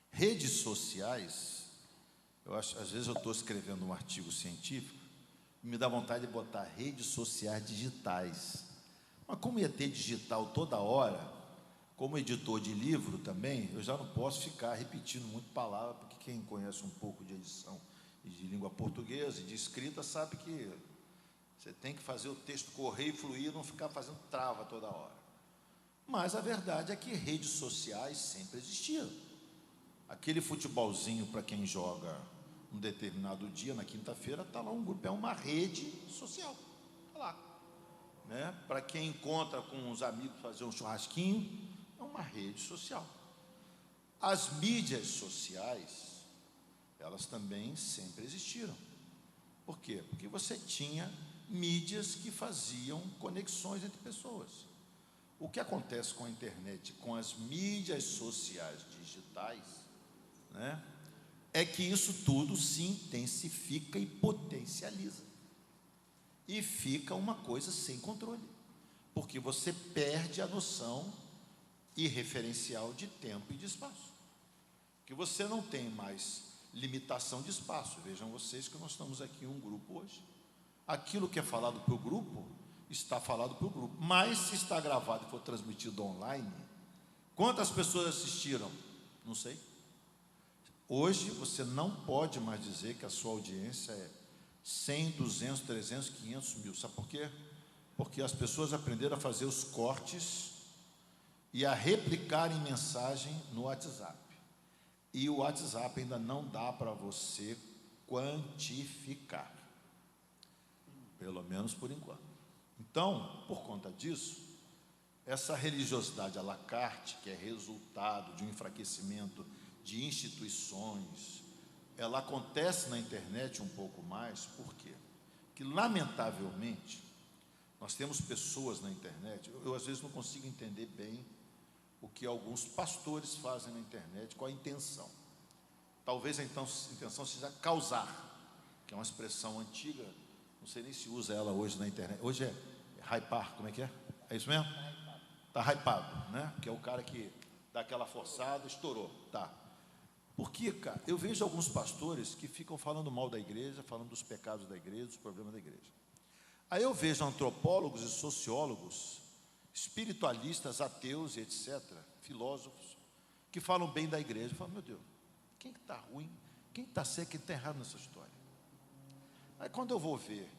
[SPEAKER 1] Redes sociais, às vezes eu estou escrevendo um artigo científico, me dá vontade de botar redes sociais digitais. Mas como ia ter digital toda hora, como editor de livro também, eu já não posso ficar repetindo muito palavra, porque quem conhece um pouco de edição e de língua portuguesa e de escrita sabe que você tem que fazer o texto correr e fluir, não ficar fazendo trava toda hora. Mas a verdade é que redes sociais sempre existiram. Aquele futebolzinho para quem joga um determinado dia, na quinta-feira, está lá um grupo, é uma rede social. Está lá. Né? Para quem encontra com os amigos fazer um churrasquinho, é uma rede social. As mídias sociais, elas também sempre existiram. Por quê? Porque você tinha mídias que faziam conexões entre pessoas. O que acontece com a internet, com as mídias sociais digitais, né, é que isso tudo se intensifica e potencializa. E fica uma coisa sem controle, porque você perde a noção e referencial de tempo e de espaço. Que você não tem mais limitação de espaço. Vejam vocês que nós estamos aqui em um grupo hoje. Aquilo que é falado para o grupo, está falado para o grupo. Mas se está gravado e for transmitido online, quantas pessoas assistiram? Não sei. Hoje você não pode mais dizer que a sua audiência é 100, 200, 300, 500 mil. Sabe por quê? Porque as pessoas aprenderam a fazer os cortes e a replicar em mensagem no WhatsApp. E o WhatsApp ainda não dá para você quantificar. Pelo menos por enquanto. Então, por conta disso, essa religiosidade à la carte, que é resultado de um enfraquecimento de instituições, ela acontece na internet um pouco mais. Por quê? Porque, lamentavelmente, nós temos pessoas na internet, eu às vezes não consigo entender bem o que alguns pastores fazem na internet, qual a intenção. Talvez a intenção seja causar, que é uma expressão antiga, não sei nem se usa ela hoje na internet. Hoje é hypar, como é que é? É isso mesmo? Está hypado, né? Que é o cara que dá aquela forçada, estourou, tá. Porque, cara, eu vejo alguns pastores que ficam falando mal da igreja, falando dos pecados da igreja, dos problemas da igreja. Aí eu vejo antropólogos e sociólogos, espiritualistas, ateus e etc., filósofos, que falam bem da igreja. Eu falo, meu Deus, quem está ruim, quem está certo, quem está errado nessa história? Aí quando eu vou ver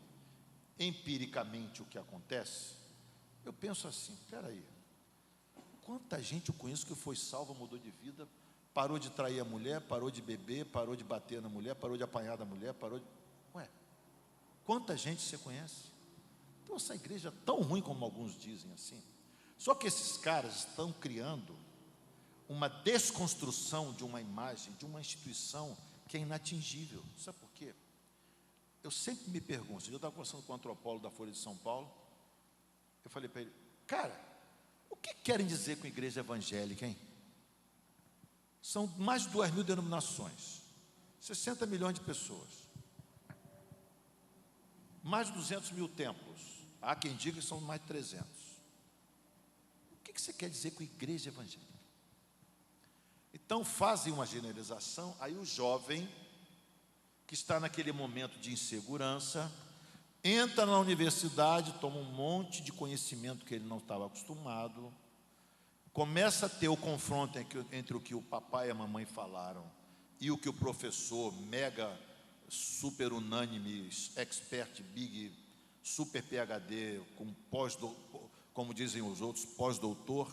[SPEAKER 1] empiricamente o que acontece, eu penso assim, espera aí, quanta gente eu conheço que foi salva, mudou de vida, parou de trair a mulher, parou de beber, parou de bater na mulher, parou de apanhar da mulher, parou de... Ué, quanta gente você conhece? Então essa igreja é tão ruim como alguns dizem assim. Só que esses caras estão criando uma desconstrução de uma imagem, de uma instituição que é inatingível. Sabe por quê? Eu sempre me pergunto, eu estava conversando com um antropólogo da Folha de São Paulo, eu falei para ele, cara, o que querem dizer com igreja evangélica, hein? São mais de 2.000 denominações, 60 milhões de pessoas, mais de 200 mil templos, há quem diga que são mais de 300. O que você quer dizer com igreja evangélica? Então fazem uma generalização, aí o jovem, que está naquele momento de insegurança, entra na universidade, toma um monte de conhecimento que ele não estava acostumado, começa a ter o confronto entre o que o papai e a mamãe falaram e o que o professor, mega, super unânime, expert, big, super PhD, com como dizem os outros, pós-doutor.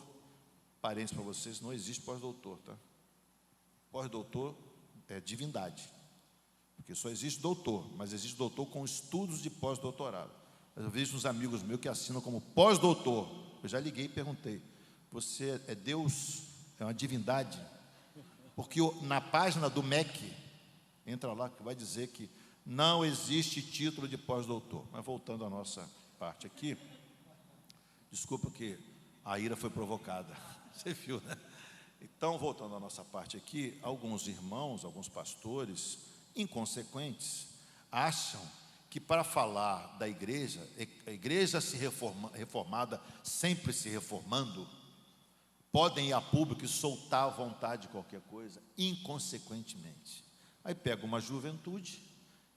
[SPEAKER 1] Parênteses para vocês, não existe pós-doutor, tá? Pós-doutor é divindade. Porque só existe doutor, mas existe doutor com estudos de pós-doutorado. Eu vejo uns amigos meus que assinam como pós-doutor. Eu já liguei e perguntei: você é Deus? É uma divindade? Porque na página do MEC, entra lá que vai dizer que não existe título de pós-doutor. Mas voltando à nossa parte aqui, desculpa que a ira foi provocada. Você viu, né? Então, voltando à nossa parte aqui, alguns irmãos, alguns pastores inconsequentes acham que para falar da igreja, a igreja reformada, sempre se reformando, podem ir a público e soltar à vontade qualquer coisa, inconsequentemente. Aí pega uma juventude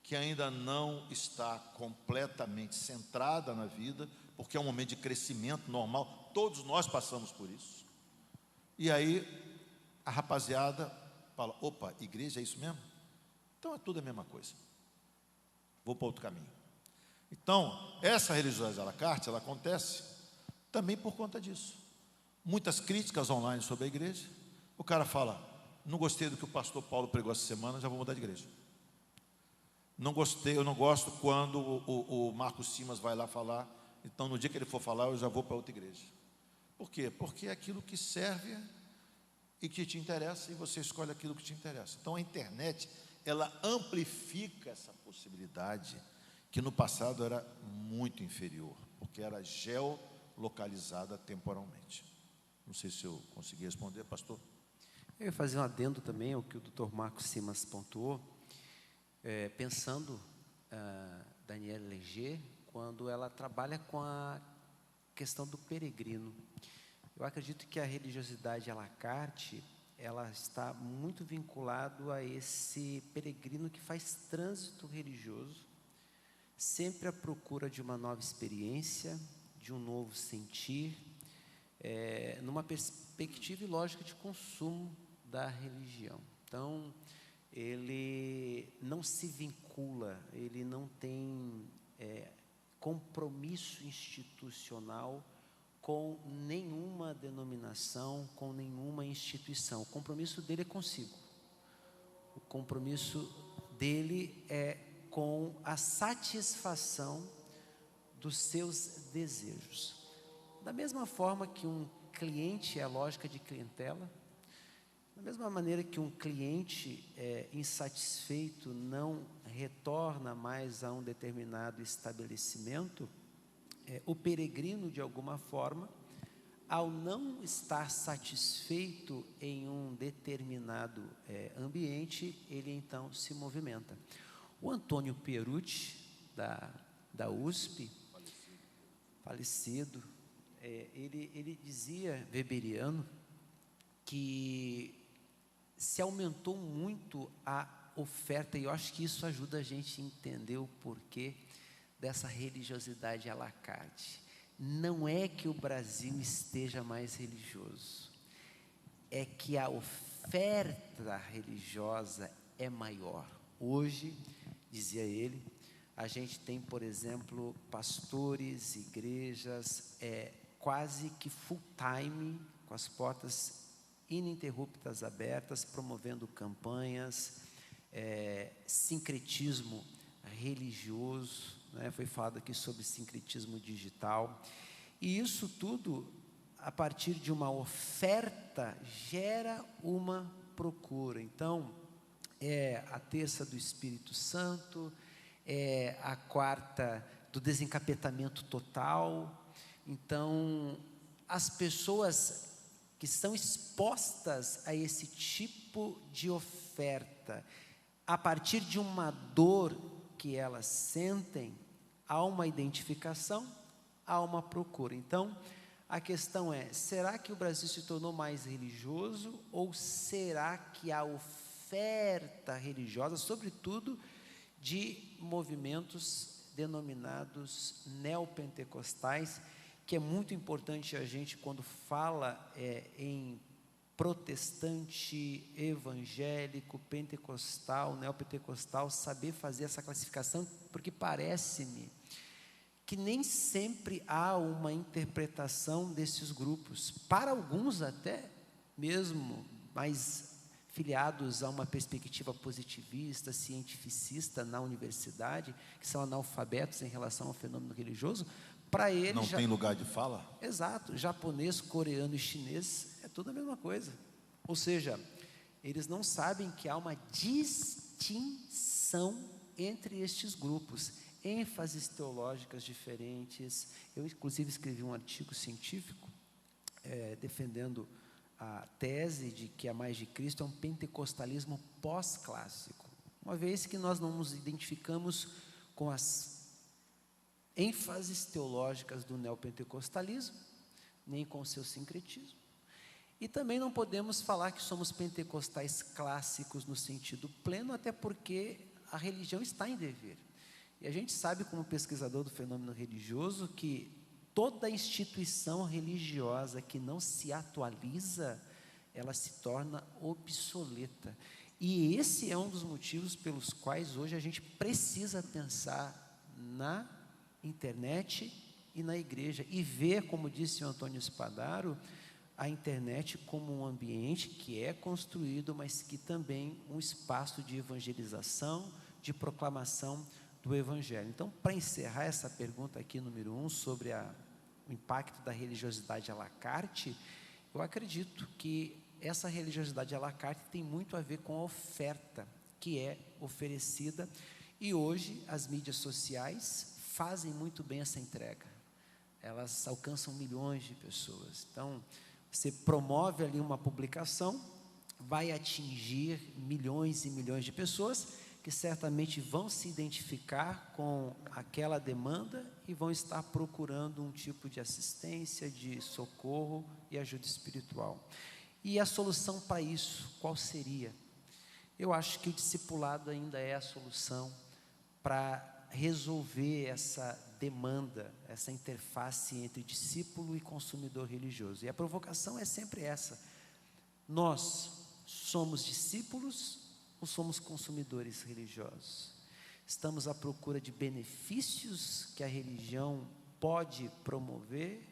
[SPEAKER 1] que ainda não está completamente centrada na vida, porque é um momento de crescimento normal, todos nós passamos por isso. E aí a rapaziada fala: opa, igreja é isso mesmo? Então é tudo a mesma coisa. Vou para outro caminho. Então, essa religiosidade à la carte, ela acontece também por conta disso. Muitas críticas online sobre a igreja. O cara fala: não gostei do que o pastor Paulo pregou essa semana, já vou mudar de igreja. Não gostei, eu não gosto quando o Marcos Simas vai lá falar, então no dia que ele for falar, eu já vou para outra igreja. Por quê? Porque é aquilo que serve e que te interessa, e você escolhe aquilo que te interessa. Então a internet, ela amplifica essa possibilidade que no passado era muito inferior, porque era geolocalizada temporalmente. Não sei se eu consegui responder, pastor.
[SPEAKER 2] Eu ia fazer um adendo também ao que o Dr. Marcos Simas pontuou, pensando Danielle Leger, quando ela trabalha com a questão do peregrino. Eu acredito que a religiosidade à la carte, ela está muito vinculado a esse peregrino que faz trânsito religioso, sempre à procura de uma nova experiência, de um novo sentir, numa perspectiva e lógica de consumo da religião. Então, ele não se vincula, ele não tem compromisso institucional com nenhuma denominação, com nenhuma instituição. O compromisso dele é consigo. O compromisso dele é com a satisfação dos seus desejos. Da mesma forma que um cliente é a lógica de clientela, da mesma maneira que um cliente insatisfeito não retorna mais a um determinado estabelecimento, o peregrino, de alguma forma, ao não estar satisfeito em um determinado ambiente, ele então se movimenta. O Antônio Pierucci, da USP, falecido, ele dizia, weberiano, que se aumentou muito a oferta, e eu acho que isso ajuda a gente a entender o porquê dessa religiosidade à la carte. Não é que o Brasil esteja mais religioso, é que a oferta religiosa é maior. Hoje, dizia ele, a gente tem, por exemplo, pastores, igrejas, quase que full time, com as portas ininterruptas abertas, promovendo campanhas, sincretismo religioso, né? Foi falado aqui sobre sincretismo digital, e isso tudo, a partir de uma oferta, gera uma procura. Então, a terça do Espírito Santo, a quarta do desencapetamento total. Então, as pessoas que estão expostas a esse tipo de oferta, a partir de uma dor que elas sentem, há uma identificação, há uma procura. Então, a questão é: será que o Brasil se tornou mais religioso, ou será que a oferta religiosa, sobretudo de movimentos denominados neopentecostais, que é muito importante a gente, quando fala em protestante, evangélico, pentecostal, neopentecostal, saber fazer essa classificação, porque parece-me que nem sempre há uma interpretação desses grupos. Para alguns, até mesmo mais filiados a uma perspectiva positivista, cientificista na universidade, que são analfabetos em relação ao fenômeno religioso, para eles...
[SPEAKER 1] Não tem lugar de fala?
[SPEAKER 2] Exato, japonês, coreano e chinês é tudo a mesma coisa. Ou seja, eles não sabem que há uma distinção entre estes grupos, ênfases teológicas diferentes. Eu, inclusive, escrevi um artigo científico defendendo a tese de que a Mais de Cristo é um pentecostalismo pós-clássico, uma vez que nós não nos identificamos com as ênfases teológicas do neopentecostalismo, nem com o seu sincretismo, e também não podemos falar que somos pentecostais clássicos no sentido pleno, até porque a religião está em dever. E a gente sabe, como pesquisador do fenômeno religioso, que toda instituição religiosa que não se atualiza, ela se torna obsoleta. E esse é um dos motivos pelos quais hoje a gente precisa pensar na internet e na igreja, e ver, como disse o Antônio Spadaro, a internet como um ambiente que é construído, mas que também um espaço de evangelização, de proclamação do Evangelho. Então, para encerrar essa pergunta aqui, número 1, sobre o impacto da religiosidade à la carte, eu acredito que essa religiosidade à la carte tem muito a ver com a oferta que é oferecida, e hoje as mídias sociais fazem muito bem essa entrega. Elas alcançam milhões de pessoas. Então, você promove ali uma publicação, vai atingir milhões e milhões de pessoas que certamente vão se identificar com aquela demanda e vão estar procurando um tipo de assistência, de socorro e ajuda espiritual. E a solução para isso, qual seria? Eu acho que o discipulado ainda é a solução para resolver essa demanda, essa interface entre discípulo e consumidor religioso. E a provocação é sempre essa: nós somos discípulos ou somos consumidores religiosos? Estamos à procura de benefícios que a religião pode promover,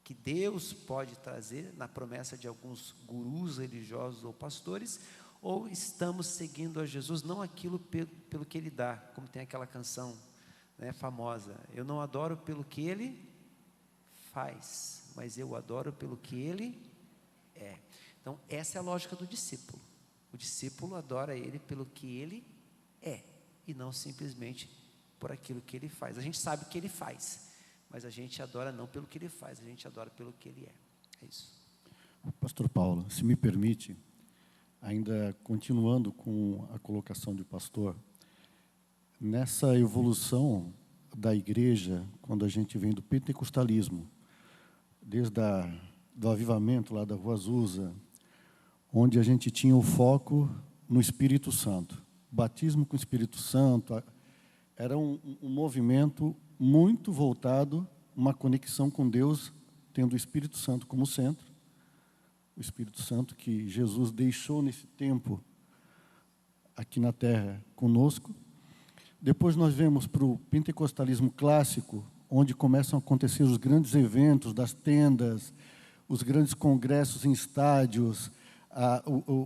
[SPEAKER 2] que Deus pode trazer, na promessa de alguns gurus religiosos ou pastores, ou estamos seguindo a Jesus, não aquilo pelo que Ele dá, como tem aquela canção, né, famosa: eu não adoro pelo que Ele faz, mas eu adoro pelo que Ele é. Então, essa é a lógica do discípulo. O discípulo adora Ele pelo que Ele é, e não simplesmente por aquilo que Ele faz. A gente sabe o que Ele faz, mas a gente adora não pelo que Ele faz, a gente adora pelo que Ele é. É isso.
[SPEAKER 3] Pastor Paulo, se me permite, ainda continuando com a colocação do pastor, nessa evolução da igreja, quando a gente vem do pentecostalismo, desde do avivamento lá da Rua Azusa, onde a gente tinha o foco no Espírito Santo, batismo com o Espírito Santo, era um movimento muito voltado, uma conexão com Deus, tendo o Espírito Santo como centro, o Espírito Santo que Jesus deixou nesse tempo aqui na terra conosco. Depois nós vemos para o pentecostalismo clássico, onde começam a acontecer os grandes eventos das tendas, os grandes congressos em estádios,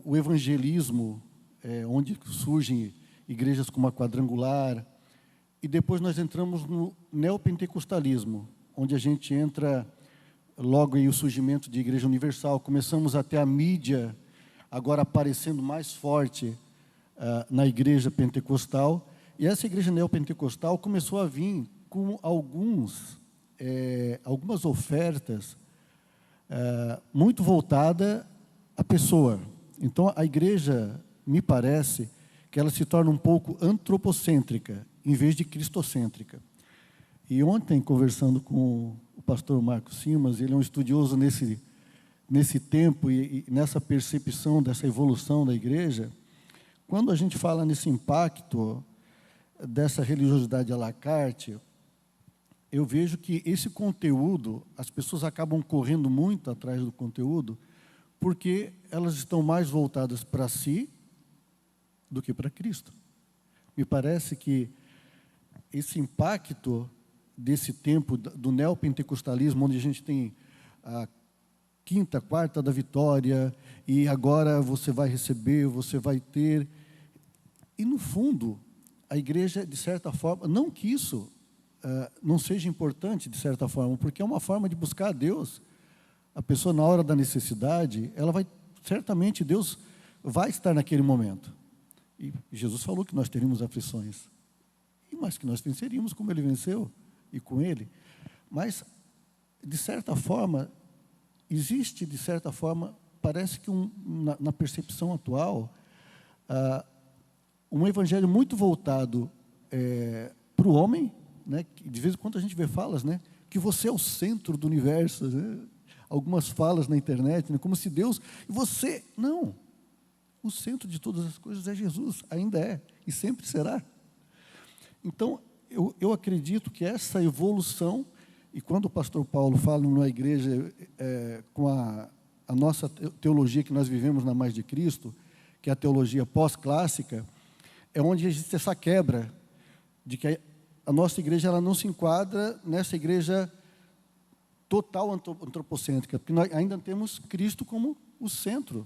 [SPEAKER 3] o evangelismo, onde surgem igrejas como a Quadrangular. E depois nós entramos no neopentecostalismo, onde a gente entra logo em o surgimento de Igreja Universal. Começamos a ter a mídia agora aparecendo mais forte na igreja pentecostal. E essa igreja neopentecostal começou a vir com algumas ofertas muito voltada à pessoa. Então, a igreja, me parece, que ela se torna um pouco antropocêntrica, em vez de cristocêntrica. E ontem, conversando com o pastor Marcos Simas, ele é um estudioso nesse tempo e nessa percepção dessa evolução da igreja. Quando a gente fala nesse impacto dessa religiosidade à la carte, eu vejo que esse conteúdo, as pessoas acabam correndo muito atrás do conteúdo, porque elas estão mais voltadas para si do que para Cristo. Me parece que esse impacto desse tempo do neopentecostalismo, onde a gente tem quinta, quarta da vitória, e agora você vai receber, você vai ter. E, no fundo, a igreja, de certa forma, não que isso não seja importante, de certa forma, porque é uma forma de buscar a Deus. A pessoa, na hora da necessidade, ela vai, certamente, Deus vai estar naquele momento. E Jesus falou que nós teríamos aflições, mas que nós venceríamos como Ele venceu, e com Ele. Mas, de certa forma, existe, de certa forma, parece que na percepção atual, um evangelho muito voltado para o homem, né? De vez em quando a gente vê falas, né? Que você é o centro do universo, né? Algumas falas na internet, né? Como se Deus... E você... Não. O centro de todas as coisas é Jesus, ainda é, e sempre será. Então, eu acredito que essa evolução, e quando o pastor Paulo fala numa igreja com a nossa teologia que nós vivemos na Mais de Cristo, que é a teologia pós-clássica, é onde existe essa quebra de que a nossa igreja ela não se enquadra nessa igreja total antropocêntrica, porque nós ainda temos Cristo como o centro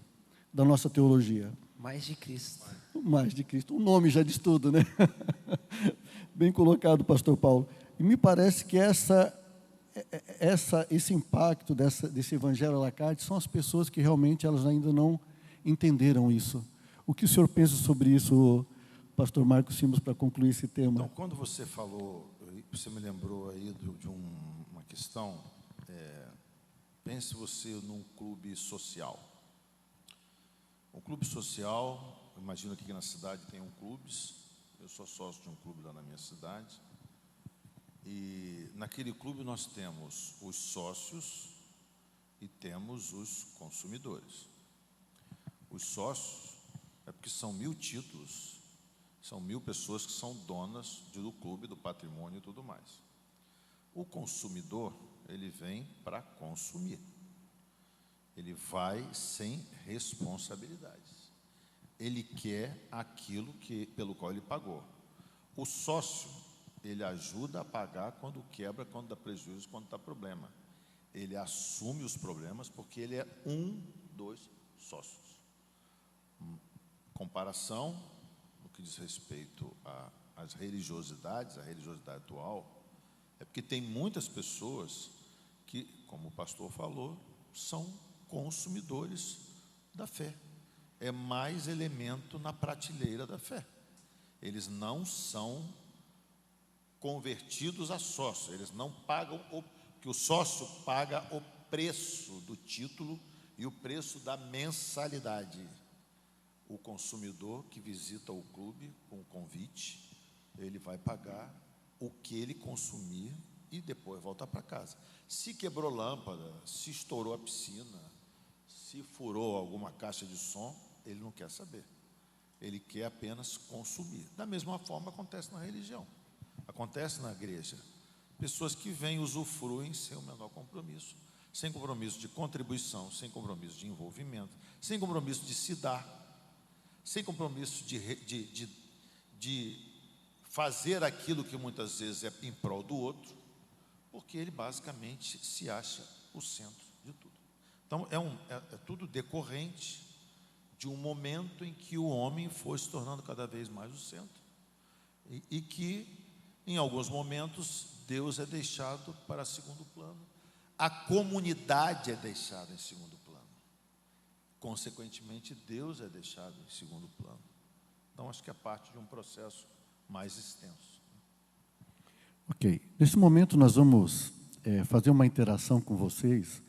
[SPEAKER 3] da nossa teologia.
[SPEAKER 2] Mais de Cristo.
[SPEAKER 3] Mais de Cristo. O nome já diz tudo, né? Bem colocado, pastor Paulo. E me parece que esse impacto desse evangelho à la carte são as pessoas que realmente elas ainda não entenderam isso. O que o senhor pensa sobre isso, pastor Marcos Simos, para concluir esse tema?
[SPEAKER 1] Então, quando você falou, você me lembrou aí de uma questão, pense você num clube social. Um clube social, imagino que aqui na cidade tem clubes, eu sou sócio de um clube lá na minha cidade, e naquele clube nós temos os sócios e temos os consumidores. Os sócios é porque são 1000 títulos, são 1000 pessoas que são donas do clube, do patrimônio e tudo mais. O consumidor, ele vem para consumir. Ele vai sem responsabilidades. Ele quer aquilo pelo qual ele pagou. O sócio, ele ajuda a pagar quando quebra, quando dá prejuízo, quando dá problema. Ele assume os problemas porque ele é um dos sócios. Comparação, no que diz respeito às religiosidades, a religiosidade atual, é porque tem muitas pessoas que, como o pastor falou, são consumidores da fé. É mais elemento na prateleira da fé. Eles não são convertidos a sócio, eles não pagam, que o sócio paga o preço do título e o preço da mensalidade. O consumidor que visita o clube com o convite, ele vai pagar o que ele consumir e depois volta para casa. Se quebrou lâmpada, se estourou a piscina, se furou alguma caixa de som, ele não quer saber. Ele quer apenas consumir. Da mesma forma acontece na religião, acontece na igreja. Pessoas que vêm, usufruem sem o menor compromisso, sem compromisso de contribuição, sem compromisso de envolvimento, sem compromisso de se dar, sem compromisso de fazer aquilo que muitas vezes é em prol do outro, porque ele basicamente se acha o centro de tudo. Então, é tudo decorrente de um momento em que o homem foi se tornando cada vez mais o centro. E que, em alguns momentos, Deus é deixado para segundo plano. A comunidade é deixada em segundo plano. Consequentemente, Deus é deixado em segundo plano. Então, acho que é parte de um processo mais extenso.
[SPEAKER 3] Ok. Nesse momento, nós vamos fazer uma interação com vocês.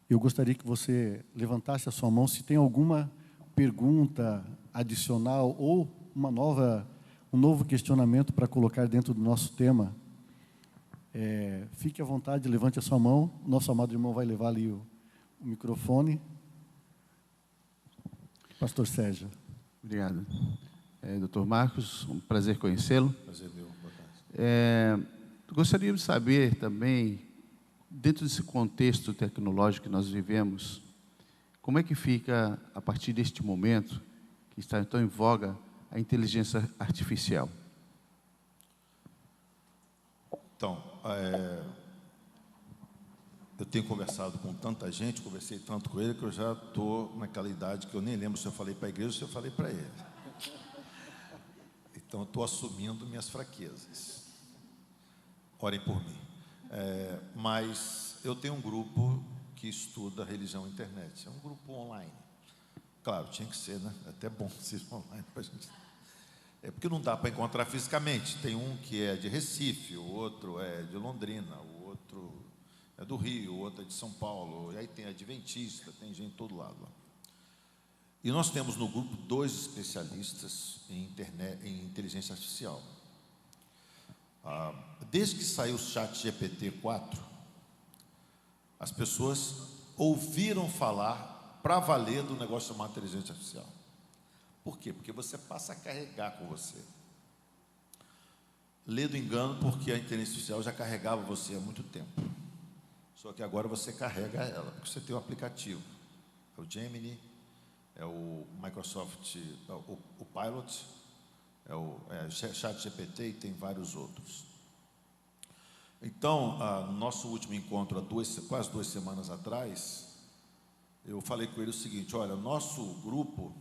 [SPEAKER 3] Eu gostaria que você levantasse a sua mão se tem alguma pergunta adicional ou um novo questionamento para colocar dentro do nosso tema. Fique à vontade, levante a sua mão. Nosso amado irmão vai levar ali o microfone. Pastor Sérgio.
[SPEAKER 4] Obrigado. Dr. Marcos, um prazer conhecê-lo.
[SPEAKER 1] Prazer meu, boa tarde.
[SPEAKER 4] Gostaria de saber também, dentro desse contexto tecnológico que nós vivemos, como é que fica, a partir deste momento, que está tão em voga, a inteligência artificial?
[SPEAKER 1] Então, eu tenho conversado com tanta gente, conversei tanto com ele, que eu já estou naquela idade que eu nem lembro se eu falei para a igreja ou se eu falei para ele. Então, eu estou assumindo minhas fraquezas. Orem por mim. Mas eu tenho um grupo que estuda religião na internet. É um grupo online. Claro, tinha que ser, né? É até bom ser online para a gente. É porque não dá para encontrar fisicamente. Tem um que é de Recife, o outro é de Londrina, o outro é do Rio, o outro é de São Paulo. E aí tem adventista, tem gente de todo lado lá. E nós temos no grupo 2 especialistas em inteligência artificial. Desde que saiu o ChatGPT 4, as pessoas ouviram falar para valer do negócio chamado inteligência artificial. Por quê? Porque você passa a carregar com você. Lê do engano, porque a inteligência artificial já carregava você há muito tempo. Só que agora você carrega ela, porque você tem um aplicativo. É o Gemini, é o Microsoft, o Pilot, é o ChatGPT e tem vários outros. Então, no nosso último encontro, há quase 2 semanas atrás, eu falei com ele o seguinte: olha, nosso grupo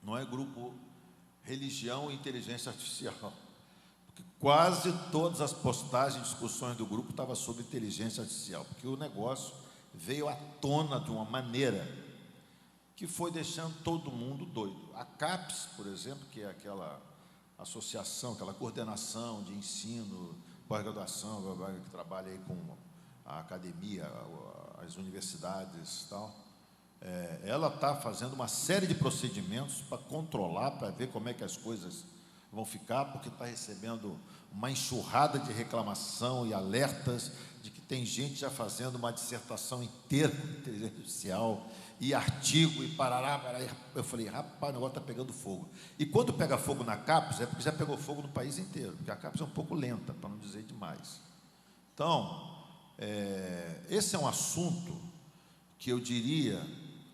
[SPEAKER 1] não é grupo religião e inteligência artificial, porque quase todas as postagens, discussões do grupo estavam sobre inteligência artificial, porque o negócio veio à tona de uma maneira que foi deixando todo mundo doido. A CAPES, por exemplo, que é aquela associação, aquela coordenação de ensino, pós-graduação, que trabalha aí com a academia, as universidades e tal, ela está fazendo uma série de procedimentos para controlar, para ver como é que as coisas vão ficar, porque está recebendo uma enxurrada de reclamação e alertas de que tem gente já fazendo uma dissertação inteira com inteligência artificial, e artigo, e parará. Eu falei, rapaz, o negócio está pegando fogo. E quando pega fogo na CAPES, é porque já pegou fogo no país inteiro, porque a CAPES é um pouco lenta, para não dizer demais. Então, esse é um assunto que eu diria,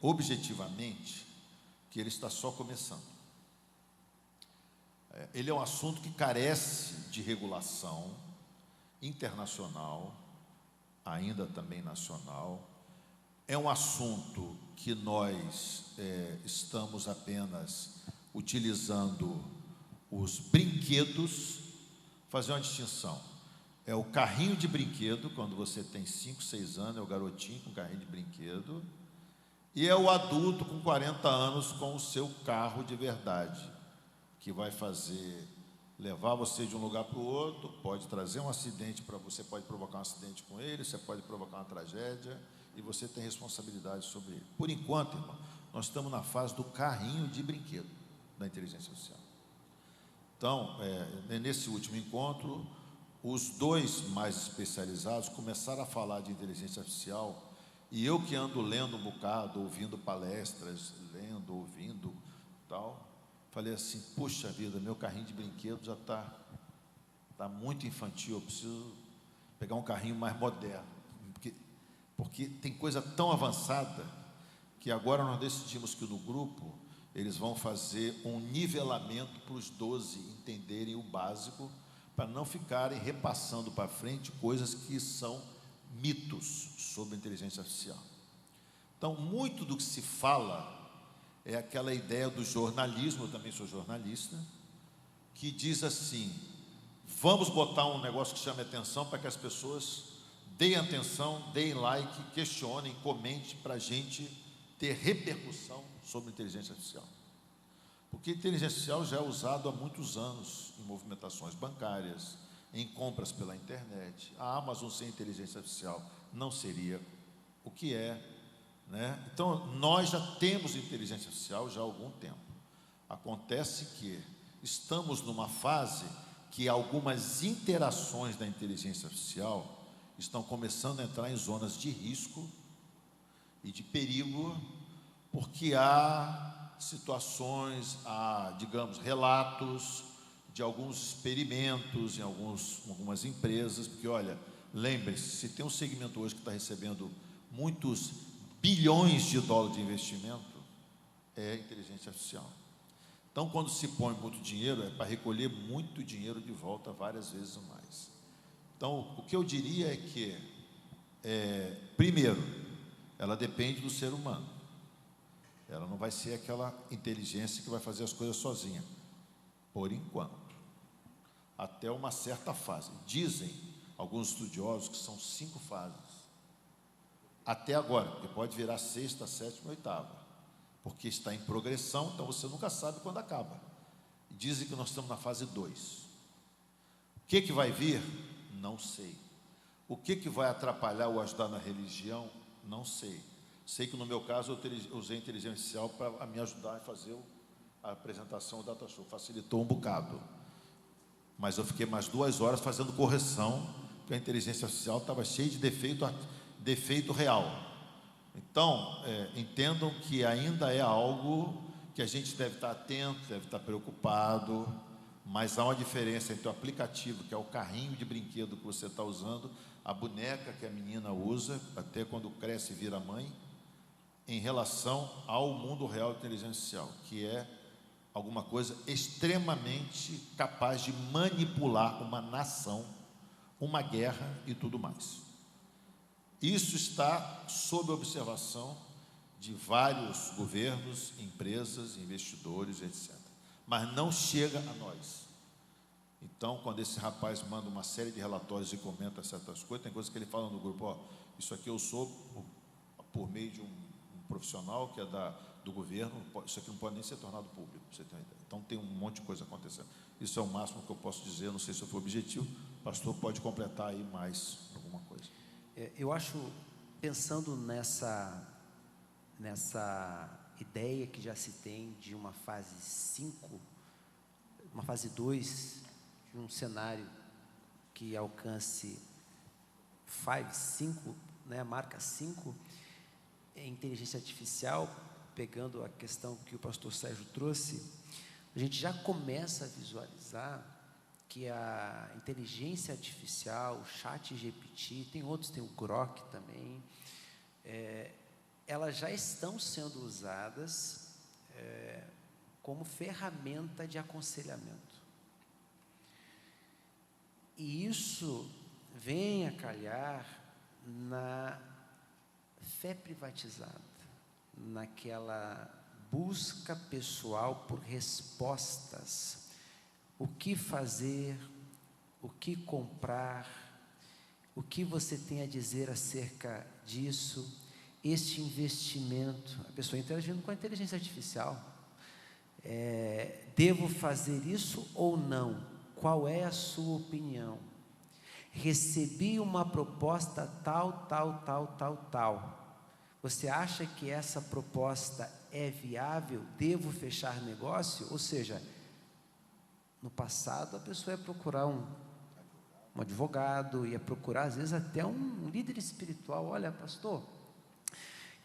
[SPEAKER 1] objetivamente, que ele está só começando. Ele é um assunto que carece de regulação internacional, ainda também nacional. É um assunto que nós estamos apenas utilizando os brinquedos. Fazer uma distinção: é o carrinho de brinquedo, quando você tem 5, 6 anos, é o garotinho com carrinho de brinquedo, e é o adulto com 40 anos com o seu carro de verdade, que vai levar você de um lugar para o outro, pode trazer um acidente para você, pode provocar um acidente com ele, você pode provocar uma tragédia, e você tem responsabilidade sobre ele. Por enquanto, irmão, nós estamos na fase do carrinho de brinquedo da inteligência artificial. Então, nesse último encontro, os 2 mais especializados começaram a falar de inteligência artificial, e eu que ando lendo um bocado, ouvindo palestras, ouvindo tal, falei assim: puxa vida, meu carrinho de brinquedo já está muito infantil, eu preciso pegar um carrinho mais moderno, porque tem coisa tão avançada que agora nós decidimos que no grupo eles vão fazer um nivelamento para os 12 entenderem o básico, para não ficarem repassando para frente coisas que são mitos sobre a inteligência artificial. Então, muito do que se fala é aquela ideia do jornalismo, eu também sou jornalista, que diz assim: vamos botar um negócio que chame atenção para que as pessoas deem atenção, deem like, questionem, comentem, para a gente ter repercussão sobre inteligência artificial. Porque inteligência artificial já é usado há muitos anos em movimentações bancárias, em compras pela internet. A Amazon sem inteligência artificial não seria o que é, né? Então, nós já temos inteligência artificial já há algum tempo. Acontece que estamos numa fase que algumas interações da inteligência artificial estão começando a entrar em zonas de risco e de perigo, porque há situações, digamos, relatos de alguns experimentos em algumas empresas, porque, olha, lembre-se, se tem um segmento hoje que está recebendo muitos bilhões de dólares de investimento, é inteligência artificial. Então, quando se põe muito dinheiro, é para recolher muito dinheiro de volta várias vezes mais. Então, o que eu diria é que Primeiro, ela depende do ser humano. Ela não vai ser aquela inteligência que vai fazer as coisas sozinha, por enquanto, até uma certa fase. Dizem alguns estudiosos que são 5 fases, até agora, porque pode virar 6ª, 7ª, 8ª, porque está em progressão, então você nunca sabe quando acaba. Dizem que nós estamos na fase 2. O que vai vir? Não sei. O que vai atrapalhar ou ajudar na religião? Não sei. Sei que no meu caso eu usei a inteligência artificial para me ajudar a fazer a apresentação do data show, facilitou um bocado. Mas eu fiquei mais 2 horas fazendo correção, porque a inteligência artificial estava cheia de defeito real. Então, entendam que ainda é algo que a gente deve estar atento, deve estar preocupado, mas há uma diferença entre o aplicativo, que é o carrinho de brinquedo que você está usando, a boneca que a menina usa, até quando cresce e vira mãe, em relação ao mundo real da inteligência artificial, que é alguma coisa extremamente capaz de manipular uma nação, uma guerra e tudo mais. Isso está sob observação de vários governos, empresas, investidores, etc. Mas não chega a nós. Então, quando esse rapaz manda uma série de relatórios e comenta certas coisas, tem coisas que ele fala no grupo, isso aqui eu sou por meio de um profissional que é do governo, isso aqui não pode nem ser tornado público, você tem uma ideia. Então tem um monte de coisa acontecendo. Isso é o máximo que eu posso dizer, não sei se eu for objetivo, o pastor pode completar aí mais alguma coisa.
[SPEAKER 2] Eu acho, pensando nessa ideia que já se tem de uma fase 5, uma fase 2, de um cenário que alcance 5, né, a marca 5, inteligência artificial, pegando a questão que o pastor Sérgio trouxe, a gente já começa a visualizar que a inteligência artificial, o ChatGPT, tem outros, tem o Grok também, elas já estão sendo usadas como ferramenta de aconselhamento. E isso vem a calhar na fé privatizada, naquela busca pessoal por respostas, o que fazer, o que comprar, o que você tem a dizer acerca disso, este investimento, a pessoa interagindo com a inteligência artificial, devo fazer isso ou não? Qual é a sua opinião? Recebi uma proposta tal. Você acha que essa proposta é viável? Devo fechar negócio? Ou seja, no passado a pessoa ia procurar um advogado, ia procurar às vezes até um líder espiritual. Olha, pastor,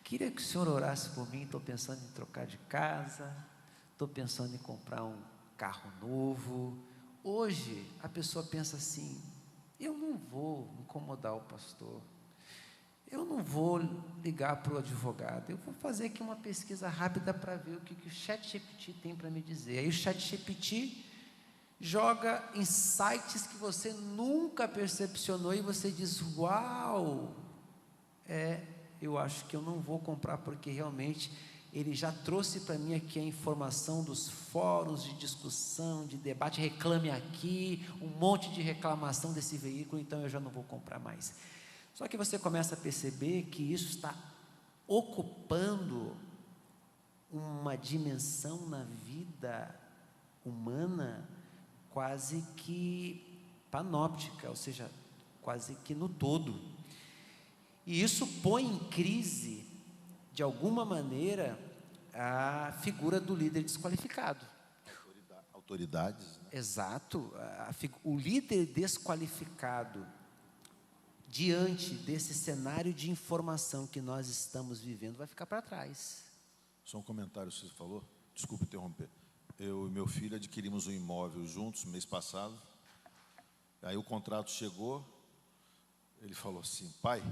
[SPEAKER 2] queria que o senhor orasse por mim, estou pensando em trocar de casa, estou pensando em comprar um carro novo. Hoje a pessoa pensa assim, eu não vou incomodar o pastor, eu não vou ligar para o advogado, eu vou fazer aqui uma pesquisa rápida para ver o que o ChatGPT tem para me dizer. Aí o ChatGPT joga em sites que você nunca percepcionou e você diz, uau, eu acho que eu não vou comprar porque realmente ele já trouxe para mim aqui a informação dos fóruns de discussão, de debate, reclame aqui, um monte de reclamação desse veículo, então eu já não vou comprar mais. Só que você começa a perceber que isso está ocupando uma dimensão na vida humana quase que panóptica, ou seja, quase que no todo. E isso põe em crise, de alguma maneira, a figura do líder desqualificado.
[SPEAKER 1] Autoridades, né?
[SPEAKER 2] Exato. O líder desqualificado, diante desse cenário de informação que nós estamos vivendo, vai ficar para trás.
[SPEAKER 1] Só um comentário que você falou, desculpa interromper. Eu e meu filho adquirimos um imóvel juntos no mês passado. Aí o contrato chegou, ele falou assim, pai,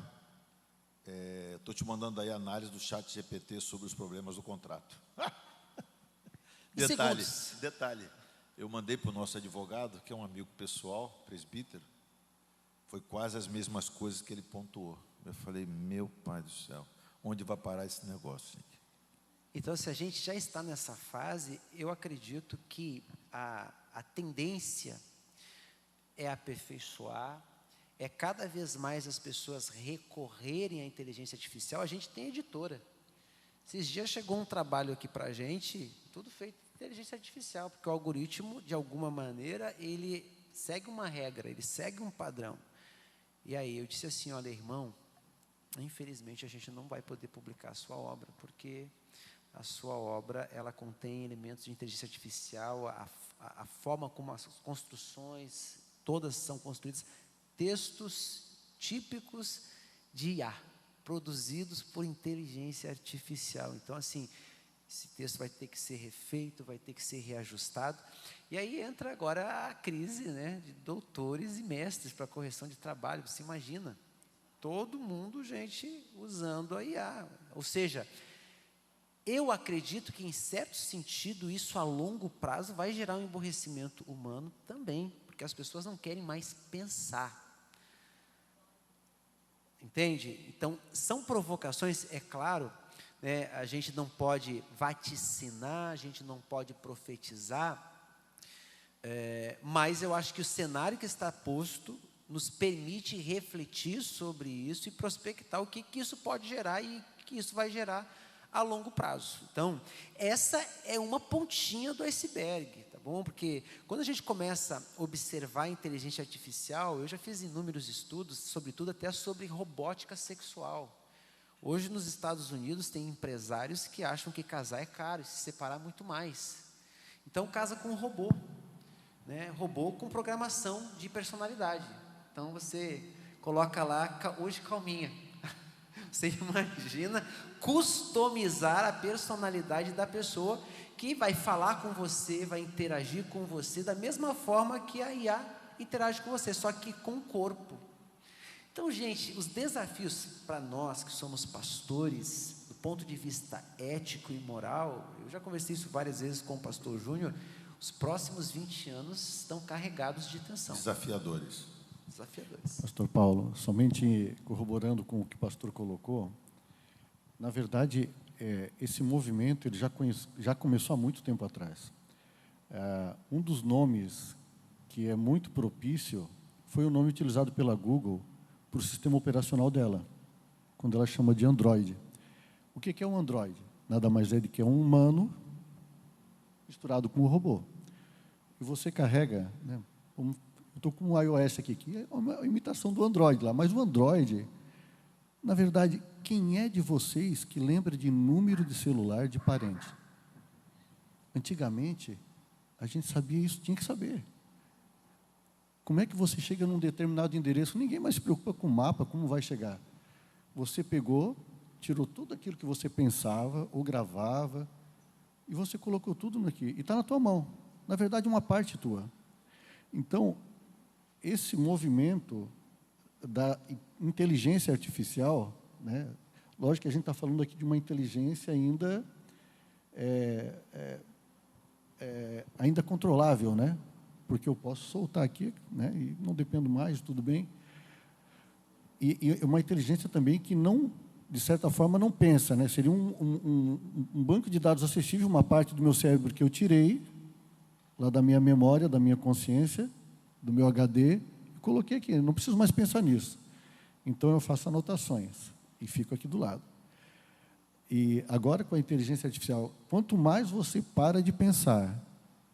[SPEAKER 1] estou te mandando aí a análise do ChatGPT sobre os problemas do contrato. Detalhe, eu mandei para o nosso advogado, que é um amigo pessoal, presbítero, foi quase as mesmas coisas que ele pontuou. Eu falei, meu pai do céu, onde vai parar esse negócio?
[SPEAKER 2] Então, se a gente já está nessa fase, eu acredito que a tendência é aperfeiçoar, é cada vez mais as pessoas recorrerem à inteligência artificial. A gente tem editora. Esses dias chegou um trabalho aqui para a gente, tudo feito em inteligência artificial, porque o algoritmo, de alguma maneira, ele segue uma regra, ele segue um padrão. E aí eu disse assim, olha, irmão, infelizmente a gente não vai poder publicar a sua obra, porque a sua obra, ela contém elementos de inteligência artificial, a forma como as construções, todas são construídas, textos típicos de IA, produzidos por inteligência artificial. Então, assim, esse texto vai ter que ser refeito, vai ter que ser reajustado. E aí entra agora a crise, né, de doutores e mestres para correção de trabalho. Você imagina, todo mundo, gente, usando a IA. Ou seja, eu acredito que, em certo sentido, isso a longo prazo vai gerar um emborrecimento humano também, porque as pessoas não querem mais pensar. Entende? Então, são provocações, é claro, né, a gente não pode vaticinar, a gente não pode profetizar, mas eu acho que o cenário que está posto nos permite refletir sobre isso e prospectar o que isso pode gerar e o que isso vai gerar a longo prazo. Então, essa é uma pontinha do iceberg, tá bom? Porque quando a gente começa a observar a inteligência artificial, eu já fiz inúmeros estudos, sobretudo até sobre robótica sexual. Hoje, nos Estados Unidos, tem empresários que acham que casar é caro e se separar muito mais. Então, casa com um robô, né? Robô com programação de personalidade. Então, você coloca lá, hoje calminha. Você imagina customizar a personalidade da pessoa que vai falar com você, vai interagir com você da mesma forma que a IA interage com você, só que com o corpo. Então, gente, os desafios para nós que somos pastores, do ponto de vista ético e moral, eu já conversei isso várias vezes com o pastor Júnior, os próximos 20 anos estão carregados de tensão.
[SPEAKER 1] Desafiadores.
[SPEAKER 3] Pastor Paulo, somente corroborando com o que o pastor colocou, na verdade, esse movimento ele já começou há muito tempo atrás. Um dos nomes que é muito propício foi o nome utilizado pela Google para o sistema operacional dela, quando ela chama de Android. O que é um Android? Nada mais é do que um humano misturado com um robô. E você carrega, né, eu estou com um iOS aqui, que é uma imitação do Android lá, mas o Android, na verdade, quem é de vocês que lembra de número de celular de parente? Antigamente, a gente sabia isso, tinha que saber. Como é que você chega num determinado endereço? Ninguém mais se preocupa com o mapa, como vai chegar. Você pegou, tirou tudo aquilo que você pensava ou gravava, e você colocou tudo aqui, e está na tua mão. Na verdade, uma parte tua. Então, esse movimento da inteligência artificial, né, lógico que a gente está falando aqui de uma inteligência ainda ainda controlável, né? Porque eu posso soltar aqui, né, e não dependo mais, tudo bem. E uma inteligência também que não, de certa forma, não pensa, né? Seria um banco de dados acessível, uma parte do meu cérebro que eu tirei, lá da minha memória, da minha consciência, do meu HD, e coloquei aqui, não preciso mais pensar nisso. Então, eu faço anotações e fico aqui do lado. E agora, com a inteligência artificial, quanto mais você para de pensar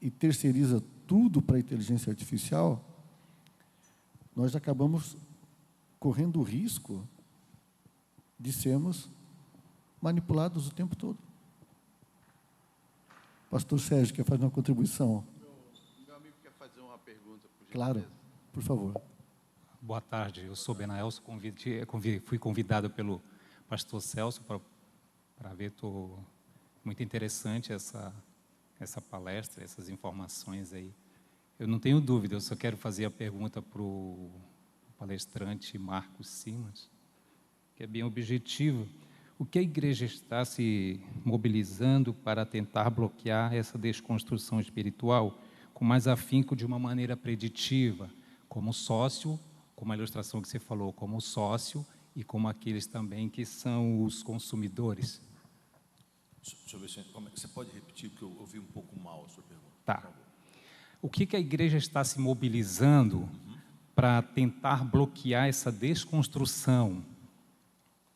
[SPEAKER 3] e terceiriza tudo para a inteligência artificial, nós acabamos correndo o risco de sermos manipulados o tempo todo. Pastor Sérgio, quer fazer uma contribuição?
[SPEAKER 4] Meu amigo quer fazer uma pergunta, por gentileza.
[SPEAKER 3] Claro, por favor.
[SPEAKER 5] Boa tarde, eu sou Benaelso, fui convidado pelo pastor Celso para ver, muito interessante essa palestra, essas informações aí. Eu não tenho dúvida, eu só quero fazer a pergunta para o palestrante Marcos Simas, que é bem objetivo. O que a igreja está se mobilizando para tentar bloquear essa desconstrução espiritual com mais afinco de uma maneira preditiva, como sócio, como a ilustração que você falou, como sócio e como aqueles também que são os consumidores.
[SPEAKER 1] Deixa eu ver se você pode repetir, porque eu ouvi um pouco mal a sua pergunta.
[SPEAKER 5] Tá. O que a igreja está se mobilizando para tentar bloquear essa desconstrução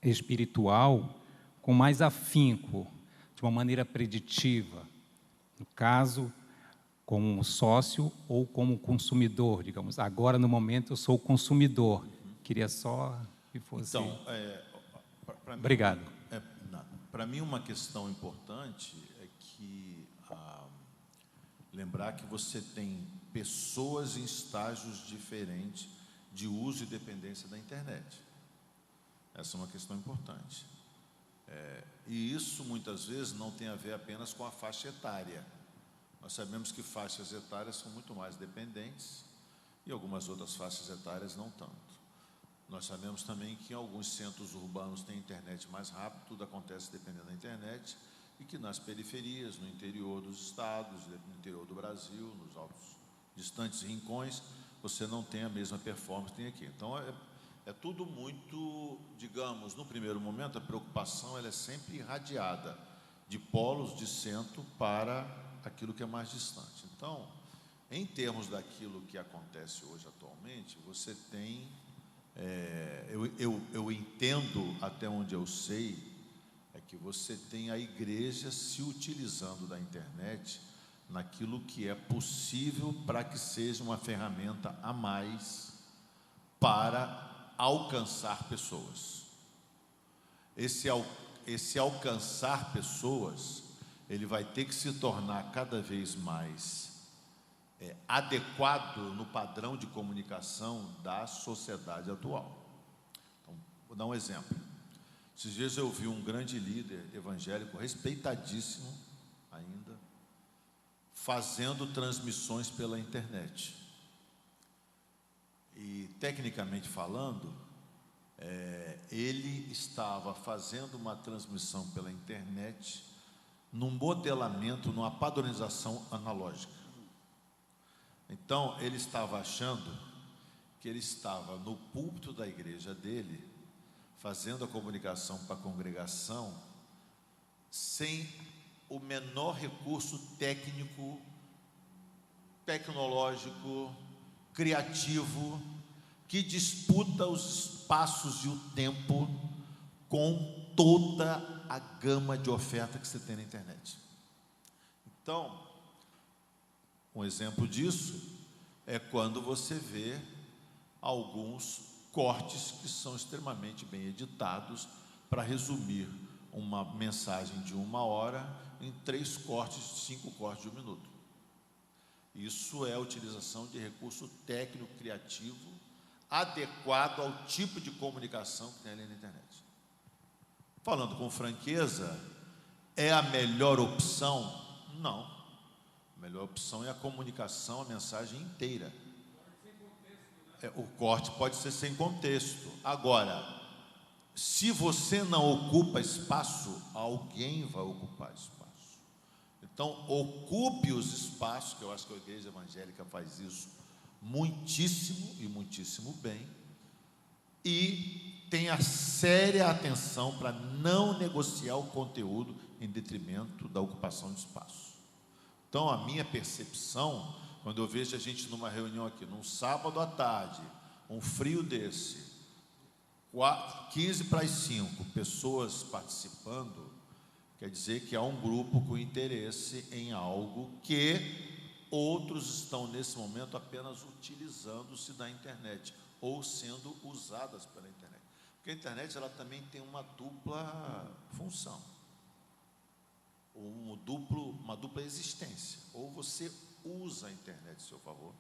[SPEAKER 5] espiritual com mais afinco, de uma maneira preditiva, no caso, como sócio ou como consumidor, digamos. Agora, no momento, eu sou consumidor. Queria só que fosse...
[SPEAKER 1] Então,
[SPEAKER 5] Obrigado.
[SPEAKER 1] Para mim, uma questão importante é que lembrar que você tem pessoas em estágios diferentes de uso e dependência da internet. Essa é uma questão importante. E isso, muitas vezes, não tem a ver apenas com a faixa etária. Nós sabemos que faixas etárias são muito mais dependentes e algumas outras faixas etárias não tanto. Nós sabemos também que em alguns centros urbanos tem internet mais rápido, tudo acontece dependendo da internet, e que nas periferias, no interior dos estados, no interior do Brasil, nos altos, distantes rincões, você não tem a mesma performance que tem aqui. Então, é tudo muito, digamos, no primeiro momento, a preocupação ela é sempre irradiada de polos de centro para aquilo que é mais distante. Então, em termos daquilo que acontece hoje atualmente, você tem, eu entendo até onde eu sei, é que você tem a igreja se utilizando da internet naquilo que é possível para que seja uma ferramenta a mais para alcançar pessoas. Esse alcançar pessoas, ele vai ter que se tornar cada vez mais adequado no padrão de comunicação da sociedade atual. Então, vou dar um exemplo. Esses dias eu vi um grande líder evangélico, respeitadíssimo ainda, fazendo transmissões pela internet. E, tecnicamente falando, ele estava fazendo uma transmissão pela internet num modelamento, numa padronização analógica. Então, ele estava achando que ele estava no púlpito da igreja dele, fazendo a comunicação para a congregação, sem o menor recurso técnico, tecnológico, criativo, que disputa os espaços e o tempo com toda a gama de oferta que você tem na internet. Então, um exemplo disso é quando você vê alguns cortes que são extremamente bem editados para resumir uma mensagem de 1 hora em 3 cortes, 5 cortes de 1 minuto. Isso é a utilização de recurso técnico criativo adequado ao tipo de comunicação que tem ali na internet. Falando com franqueza, é a melhor opção? Não. A melhor opção é a comunicação, a mensagem inteira. O corte pode ser sem contexto. Agora, se você não ocupa espaço, alguém vai ocupar espaço. Então, ocupe os espaços, que eu acho que a igreja evangélica faz isso muitíssimo e muitíssimo bem, e tenha séria atenção para não negociar o conteúdo em detrimento da ocupação de espaço. Então, a minha percepção, quando eu vejo a gente numa reunião aqui, num sábado à tarde, um frio desse, 15 para as 5, pessoas participando, quer dizer que há um grupo com interesse em algo que outros estão, nesse momento, apenas utilizando-se da internet ou sendo usadas pela internet. Porque a internet ela também tem uma dupla função, uma dupla existência. Ou você usa a internet a seu favor,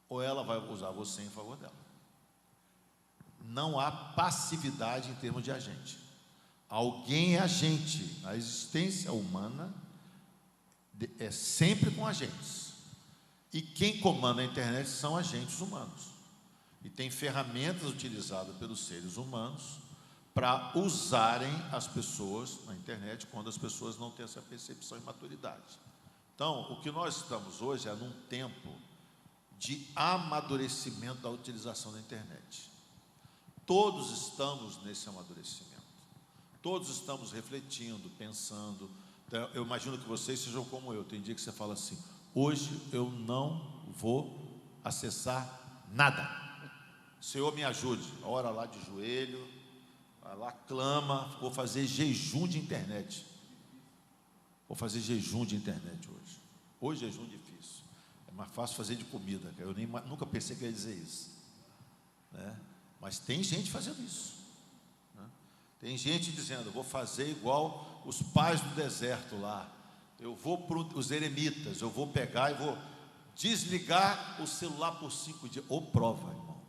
[SPEAKER 1] ou ela vai usar você em favor dela. Não há passividade em termos de agente. Alguém é agente. A existência humana é sempre com agentes. E quem comanda a internet são agentes humanos. E tem ferramentas utilizadas pelos seres humanos para usarem as pessoas na internet quando as pessoas não têm essa percepção e maturidade. Então, o que nós estamos hoje é num tempo de amadurecimento da utilização da internet. Todos estamos nesse amadurecimento. Todos estamos refletindo, pensando. Então, eu imagino que vocês sejam como eu. Tem dia que você fala assim: hoje eu não vou acessar nada. Senhor, me ajude. Ora lá de joelho, vai lá, clama. Vou fazer jejum de internet. Vou fazer jejum de internet hoje. Hoje jejum difícil. É mais fácil fazer de comida. Eu nunca pensei que ia dizer isso, né? Mas tem gente fazendo isso, né? Tem gente dizendo: vou fazer igual os pais do deserto lá. Eu vou para os eremitas. Eu vou pegar e vou desligar o celular por 5 dias. Ou prova, irmão.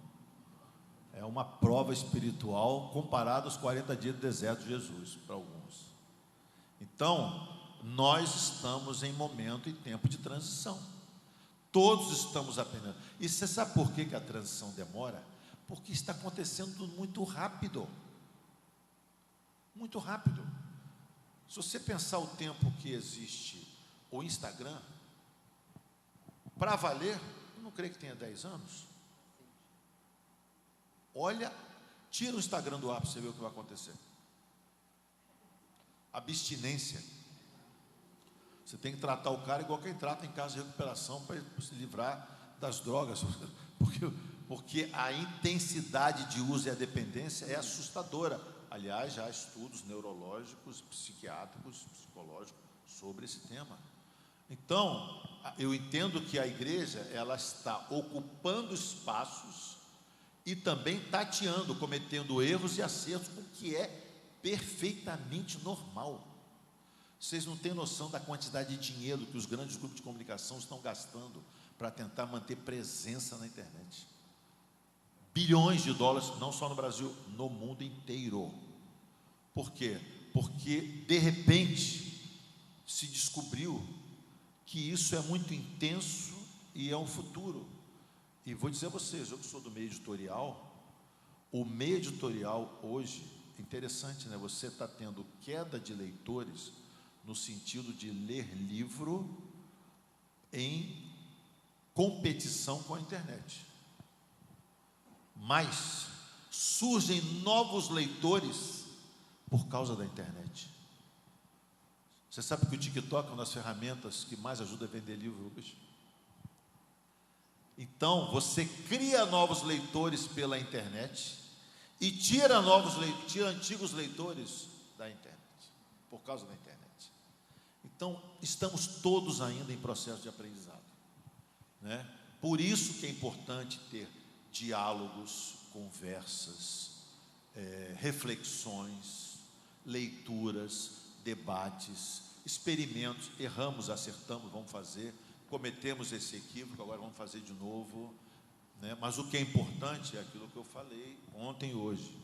[SPEAKER 1] É uma prova espiritual comparada aos 40 dias do deserto de Jesus, para alguns. Então, nós estamos em momento e tempo de transição. Todos estamos aprendendo. E você sabe por que a transição demora? Porque está acontecendo tudo muito rápido. Muito rápido. Se você pensar o tempo que existe o Instagram, para valer, eu não creio que tenha 10 anos. Olha, tira o Instagram do ar para você ver o que vai acontecer. Abstinência. Você tem que tratar o cara igual quem trata em casa de recuperação para se livrar das drogas, porque a intensidade de uso e a dependência é assustadora. Aliás, já há estudos neurológicos, psiquiátricos, psicológicos sobre esse tema. Então, eu entendo que a igreja, ela está ocupando espaços e também tateando, cometendo erros e acertos, o que é perfeitamente normal. Vocês não têm noção da quantidade de dinheiro que os grandes grupos de comunicação estão gastando para tentar manter presença na internet. Bilhões de dólares, não só no Brasil, no mundo inteiro. Por quê? Porque, de repente, se descobriu que isso é muito intenso e é um futuro. E vou dizer a vocês, eu que sou do meio editorial, o meio editorial hoje, interessante, né? Você está tendo queda de leitores no sentido de ler livro em competição com a internet. Mas surgem novos leitores por causa da internet. Você sabe que o TikTok é uma das ferramentas que mais ajuda a vender livro hoje? Então, você cria novos leitores pela internet e tira antigos leitores da internet, por causa da internet. Então, estamos todos ainda em processo de aprendizado, né? Por isso que é importante ter diálogos, conversas, reflexões, leituras, debates, experimentos. Erramos, acertamos, vamos fazer. Cometemos esse equívoco, agora vamos fazer de novo, né? Mas o que é importante é aquilo que eu falei ontem e hoje.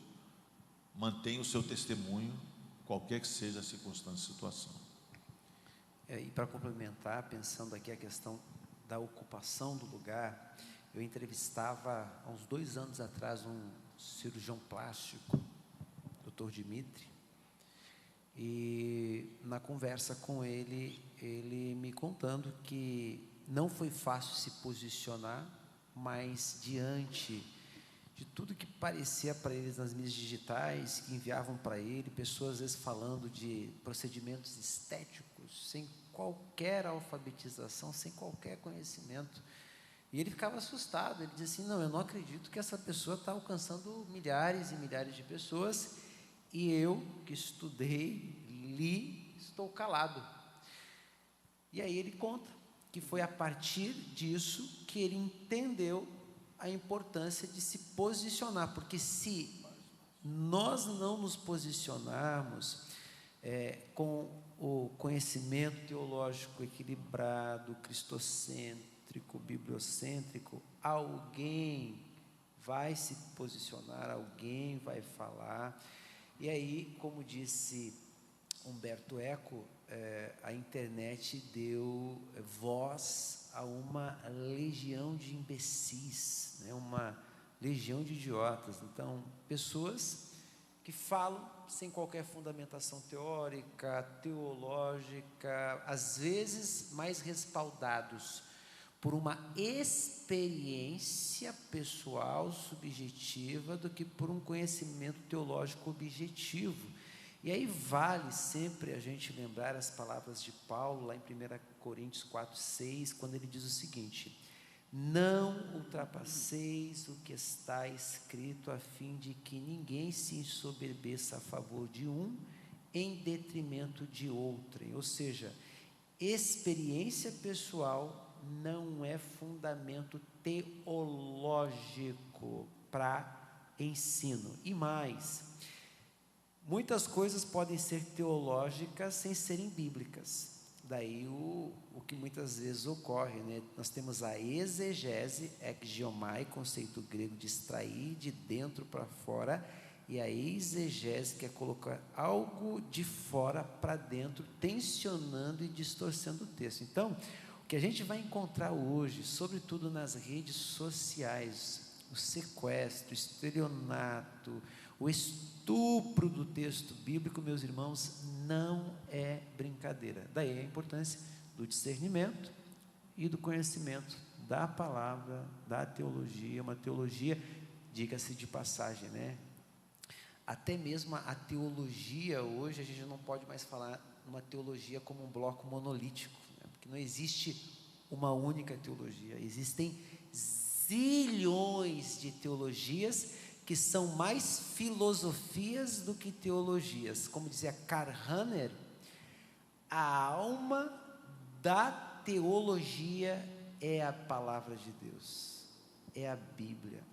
[SPEAKER 1] Mantenha o seu testemunho, qualquer que seja a circunstância e situação.
[SPEAKER 2] E para complementar, pensando aqui a questão da ocupação do lugar, eu entrevistava há uns 2 anos atrás um cirurgião plástico, Dr. Dimitri, e na conversa com ele, ele me contando que não foi fácil se posicionar, mas diante de tudo que parecia para eles nas mídias digitais, que enviavam para ele, pessoas às vezes falando de procedimentos estéticos, sem qualquer alfabetização, sem qualquer conhecimento. E ele ficava assustado, ele dizia assim: não, eu não acredito que essa pessoa está alcançando milhares e milhares de pessoas, e eu, que estudei, li, estou calado. E aí ele conta que foi a partir disso que ele entendeu a importância de se posicionar, porque se nós não nos posicionarmos com o conhecimento teológico equilibrado, cristocêntrico, bibliocêntrico, alguém vai se posicionar, alguém vai falar. E aí, como disse Humberto Eco, a internet deu voz a uma legião de imbecis, né? Uma legião de idiotas. Então, pessoas que falam sem qualquer fundamentação teórica, teológica, às vezes mais respaldados por uma experiência pessoal subjetiva do que por um conhecimento teológico objetivo. E aí vale sempre a gente lembrar as palavras de Paulo, lá em 1 Coríntios 4:6, quando ele diz o seguinte: não ultrapasseis o que está escrito, a fim de que ninguém se ensoberbeça a favor de um em detrimento de outrem. Ou seja, experiência pessoal não é fundamento teológico para ensino. E mais, muitas coisas podem ser teológicas sem serem bíblicas. Daí o que muitas vezes ocorre, né? Nós temos a exegese, exgiomai, conceito grego de extrair de dentro para fora, e a exegese, que é colocar algo de fora para dentro, tensionando e distorcendo o texto. Então, o que a gente vai encontrar hoje, sobretudo nas redes sociais, o sequestro, o estelionato, o estupro do texto bíblico, meus irmãos, não é brincadeira. Daí a importância do discernimento e do conhecimento da palavra, da teologia, uma teologia, diga-se de passagem, né? Até mesmo a teologia hoje, a gente não pode mais falar uma teologia como um bloco monolítico, né? Porque não existe uma única teologia, existem zilhões de teologias que são mais filosofias do que teologias. Como dizia Karl Rahner, a alma da teologia é a palavra de Deus, é a Bíblia.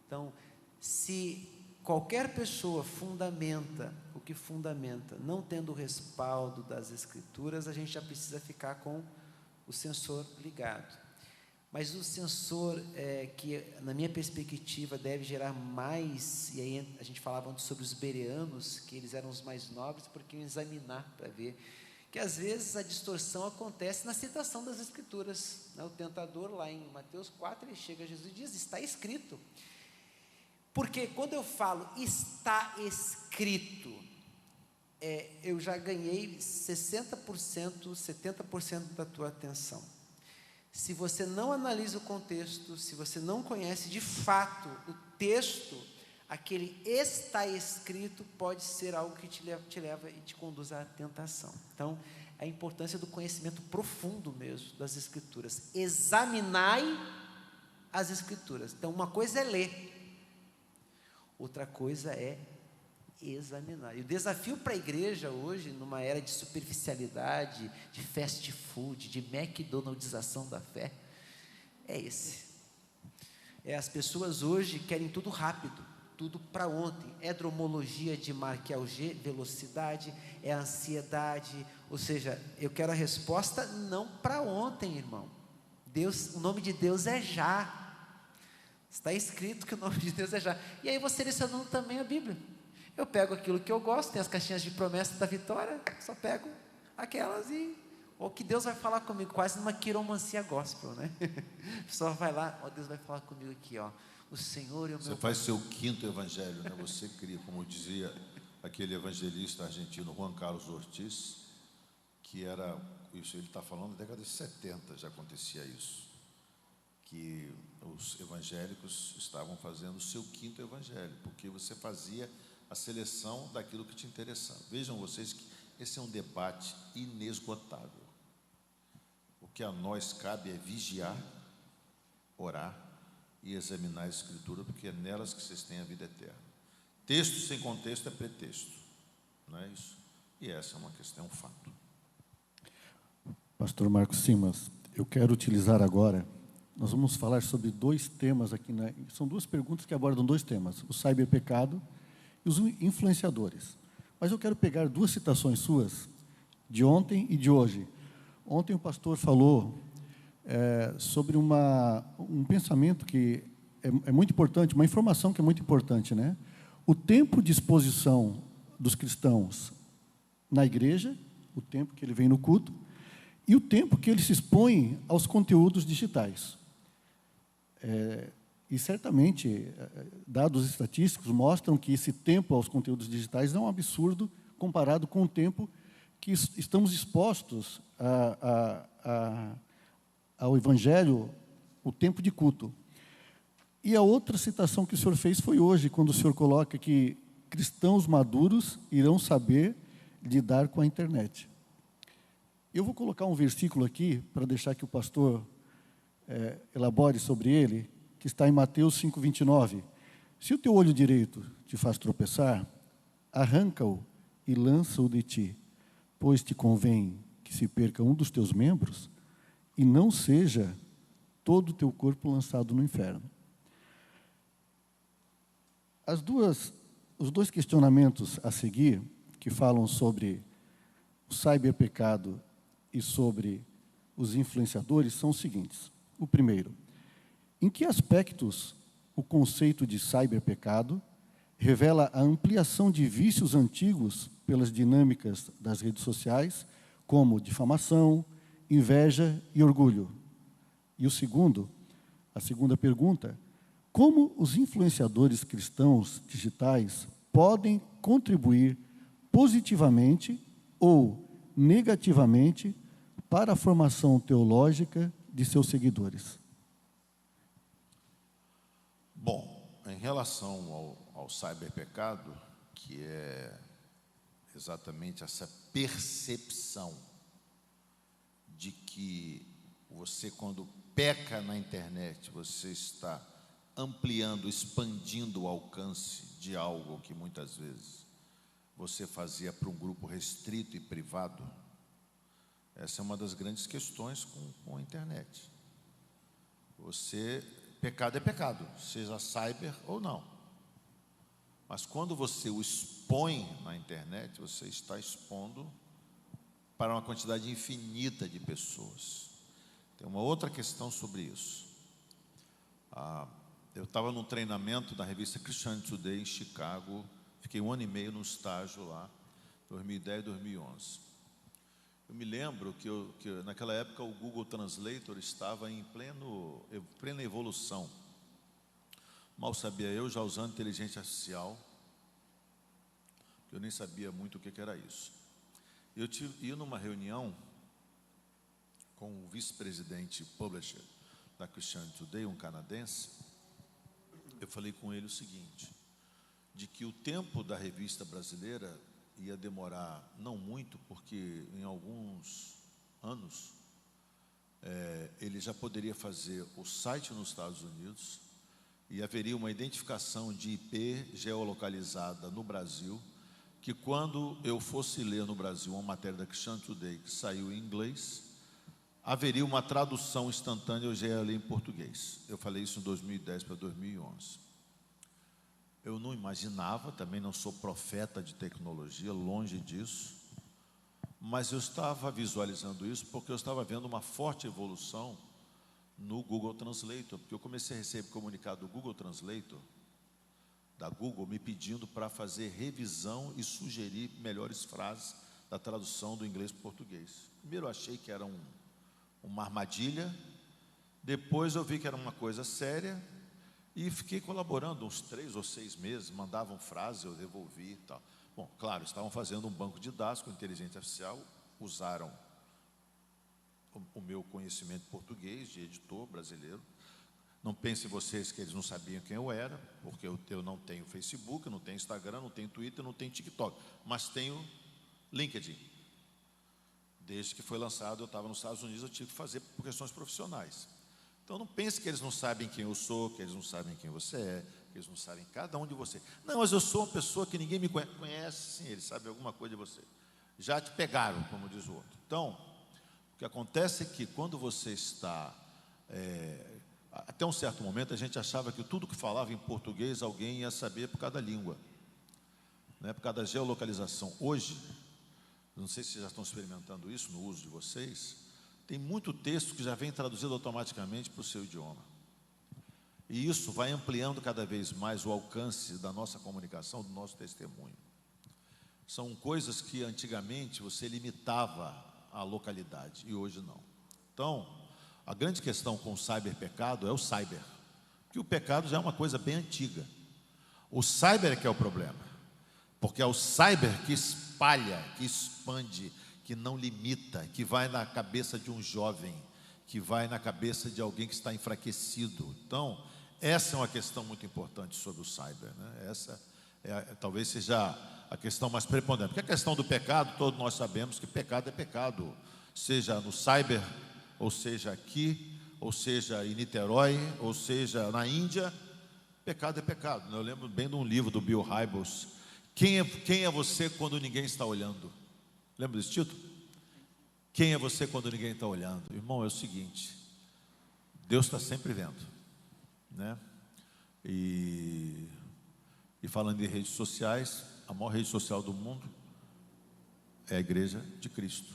[SPEAKER 2] Então, se qualquer pessoa fundamenta o que fundamenta, não tendo o respaldo das Escrituras, a gente já precisa ficar com o sensor ligado. Mas o sensor que, na minha perspectiva, deve gerar mais, e aí a gente falava sobre os bereanos, que eles eram os mais nobres, porque iam examinar para ver, que às vezes a distorção acontece na citação das Escrituras, né? O tentador, lá em Mateus 4, ele chega a Jesus e diz: está escrito. Porque quando eu falo está escrito, eu já ganhei 60%, 70% da tua atenção. Se você não analisa o contexto, se você não conhece de fato o texto, aquele está escrito pode ser algo que te leva e te conduz à tentação. Então, a importância do conhecimento profundo mesmo das Escrituras. Examinai as Escrituras. Então, uma coisa é ler, outra coisa é examinar. E o desafio para a igreja hoje, numa era de superficialidade, de fast food, de McDonaldização da fé, é esse. As pessoas hoje querem tudo rápido, tudo para ontem. É dromologia de Marc-Augé, velocidade, é ansiedade, ou seja, eu quero a resposta não para ontem, irmão. Deus, o nome de Deus é já. Está escrito que o nome de Deus é já. E aí vou selecionando também a Bíblia. Eu pego aquilo que eu gosto, tem as caixinhas de promessa da vitória, só pego aquelas e... ou que Deus vai falar comigo, quase numa quiromancia gospel, né? A pessoa vai lá, ó, Deus vai falar comigo aqui, ó. O Senhor é o meu...
[SPEAKER 1] Você faz seu quinto evangelho, né? Você cria, como dizia aquele evangelista argentino, Juan Carlos Ortiz, que era, isso ele está falando na década de 70, já acontecia isso, que os evangélicos estavam fazendo o seu quinto evangelho, porque você fazia a seleção daquilo que te interessava. Vejam vocês que esse é um debate inesgotável. O que a nós cabe é vigiar, orar e examinar a Escritura, porque é nelas que vocês têm a vida eterna. Texto sem contexto é pretexto, não é isso? E essa é uma questão, um fato.
[SPEAKER 3] Pastor Marcos Simas, eu quero utilizar agora, nós vamos falar sobre dois temas aqui, né? São duas perguntas que abordam dois temas, o cyberpecado e os influenciadores. Mas eu quero pegar duas citações suas, de ontem e de hoje. Ontem o pastor falou sobre um pensamento que é muito importante, uma informação que é muito importante, né? O tempo de exposição dos cristãos na igreja, o tempo que ele vem no culto, e o tempo que ele se expõe aos conteúdos digitais. E certamente, dados estatísticos mostram que esse tempo aos conteúdos digitais é um absurdo comparado com o tempo que estamos expostos ao Evangelho o tempo de culto. E a outra citação que o senhor fez foi hoje, quando o senhor coloca que cristãos maduros irão saber lidar com a internet. Eu vou colocar um versículo aqui, para deixar que o pastor elabore sobre ele, que está em Mateus 5,29. Se o teu olho direito te faz tropeçar, arranca-o e lança-o de ti, pois te convém que se perca um dos teus membros e não seja todo o teu corpo lançado no inferno. Os dois questionamentos a seguir, que falam sobre o cyberpecado e sobre os influenciadores, são os seguintes. O primeiro, em que aspectos o conceito de cyberpecado revela a ampliação de vícios antigos pelas dinâmicas das redes sociais, como difamação, inveja e orgulho? E a segunda pergunta, como os influenciadores cristãos digitais podem contribuir positivamente ou negativamente para a formação teológica de seus seguidores?
[SPEAKER 1] Bom, em relação ao cyberpecado, que é exatamente essa percepção de que você, quando peca na internet, você está ampliando, expandindo o alcance de algo que muitas vezes você fazia para um grupo restrito e privado. Essa é uma das grandes questões com a internet. Pecado é pecado, seja cyber ou não. Mas quando você o expõe na internet, você está expondo para uma quantidade infinita de pessoas. Tem uma outra questão sobre isso. Eu estava num treinamento da revista Christianity Today em Chicago, fiquei 1 ano e meio no estágio lá, 2010 e 2011. Eu me lembro que naquela época o Google Translator estava em plena evolução. Mal sabia eu, já usando inteligência artificial, eu nem sabia muito o que era isso. Eu ia numa reunião com o vice-presidente publisher da Christianity Today, um canadense. Eu falei com ele o seguinte, de que o tempo da revista brasileira ia demorar não muito, porque em alguns anos ele já poderia fazer o site nos Estados Unidos e haveria uma identificação de IP geolocalizada no Brasil, que quando eu fosse ler no Brasil uma matéria da Christianity Today que saiu em inglês, haveria uma tradução instantânea, eu já ia ler em português. Eu falei isso em 2010 para 2011. Eu não imaginava, também não sou profeta de tecnologia, longe disso, mas eu estava visualizando isso porque eu estava vendo uma forte evolução no Google Translator, porque eu comecei a receber comunicado do Google Translator, da Google, me pedindo para fazer revisão e sugerir melhores frases da tradução do inglês para o português. Primeiro eu achei que era uma armadilha, depois eu vi que era uma coisa séria, e fiquei colaborando uns 3 ou 6 meses, mandavam frases, eu devolvi e tal. Bom, claro, estavam fazendo um banco de dados com inteligência artificial, usaram o meu conhecimento português, de editor brasileiro. Não pensem vocês que eles não sabiam quem eu era, porque eu não tenho Facebook, eu não tenho Instagram, não tenho Twitter, não tenho TikTok, mas tenho LinkedIn. Desde que foi lançado, eu estava nos Estados Unidos, eu tive que fazer por questões profissionais. Então, não pense que eles não sabem quem eu sou, que eles não sabem quem você é, que eles não sabem cada um de você. Não, mas eu sou uma pessoa que ninguém me conhece, sim, eles sabem alguma coisa de você. Já te pegaram, como diz o outro. Então, o que acontece é que quando você está... até um certo momento, a gente achava que tudo que falava em português, alguém ia saber por causa da língua, né, por causa da geolocalização. Hoje, não sei se vocês já estão experimentando isso no uso de vocês, tem muito texto que já vem traduzido automaticamente para o seu idioma. E isso vai ampliando cada vez mais o alcance da nossa comunicação, do nosso testemunho. São coisas que antigamente você limitava a localidade e hoje não. Então, a grande questão com o cyberpecado é o cyber, porque o pecado já é uma coisa bem antiga. O cyber é que é o problema, porque é o cyber que espalha, que expande, que não limita, que vai na cabeça de um jovem, que vai na cabeça de alguém que está enfraquecido. Então, essa é uma questão muito importante sobre o cyber, né? Essa talvez seja a questão mais preponderante. Porque a questão do pecado, todos nós sabemos que pecado é pecado, seja no cyber, ou seja aqui, ou seja em Niterói, ou seja na Índia, pecado é pecado. Eu lembro bem de um livro do Bill Hybels, Quem é você quando ninguém está olhando? Lembra desse título? Quem é você quando ninguém está olhando? Irmão, é o seguinte, Deus está sempre vendo, né? E falando de redes sociais, a maior rede social do mundo é a Igreja de Cristo.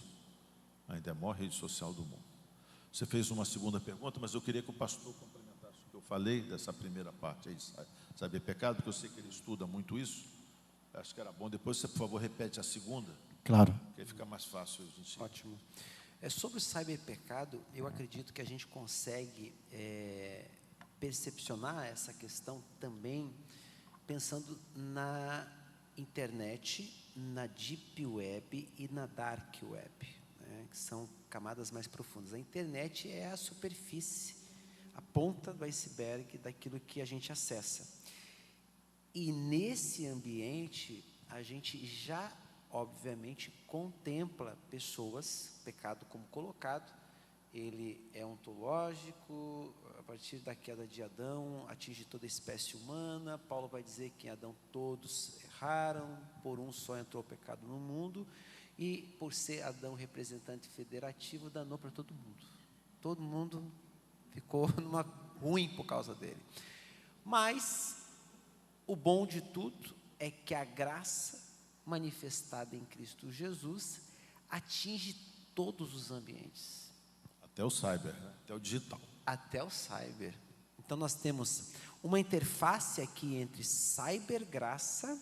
[SPEAKER 1] Ainda é a maior rede social do mundo. Você fez uma segunda pergunta, mas eu queria que o pastor complementasse o que eu falei dessa primeira parte aí, saber pecado, porque eu sei que ele estuda muito isso. Acho que era bom. Depois você, por favor, repete a segunda.
[SPEAKER 3] Claro.
[SPEAKER 1] Porque fica mais fácil a gente...
[SPEAKER 2] Ótimo. Sobre o cyberpecado, eu acredito que a gente consegue percepcionar essa questão também pensando na internet, na deep web e na dark web, né, que são camadas mais profundas. A internet é a superfície, a ponta do iceberg daquilo que a gente acessa. E nesse ambiente, a gente já, obviamente, contempla pessoas, pecado como colocado, ele é ontológico, a partir da queda de Adão, atinge toda a espécie humana. Paulo vai dizer que em Adão todos erraram, por um só entrou o pecado no mundo, e por ser Adão representante federativo, danou para todo mundo. Todo mundo ficou numa ruim por causa dele. Mas o bom de tudo é que a graça manifestada em Cristo Jesus atinge todos os ambientes.
[SPEAKER 1] Até o cyber, né? Até o digital.
[SPEAKER 2] Até o cyber. Então nós temos uma interface aqui entre cybergraça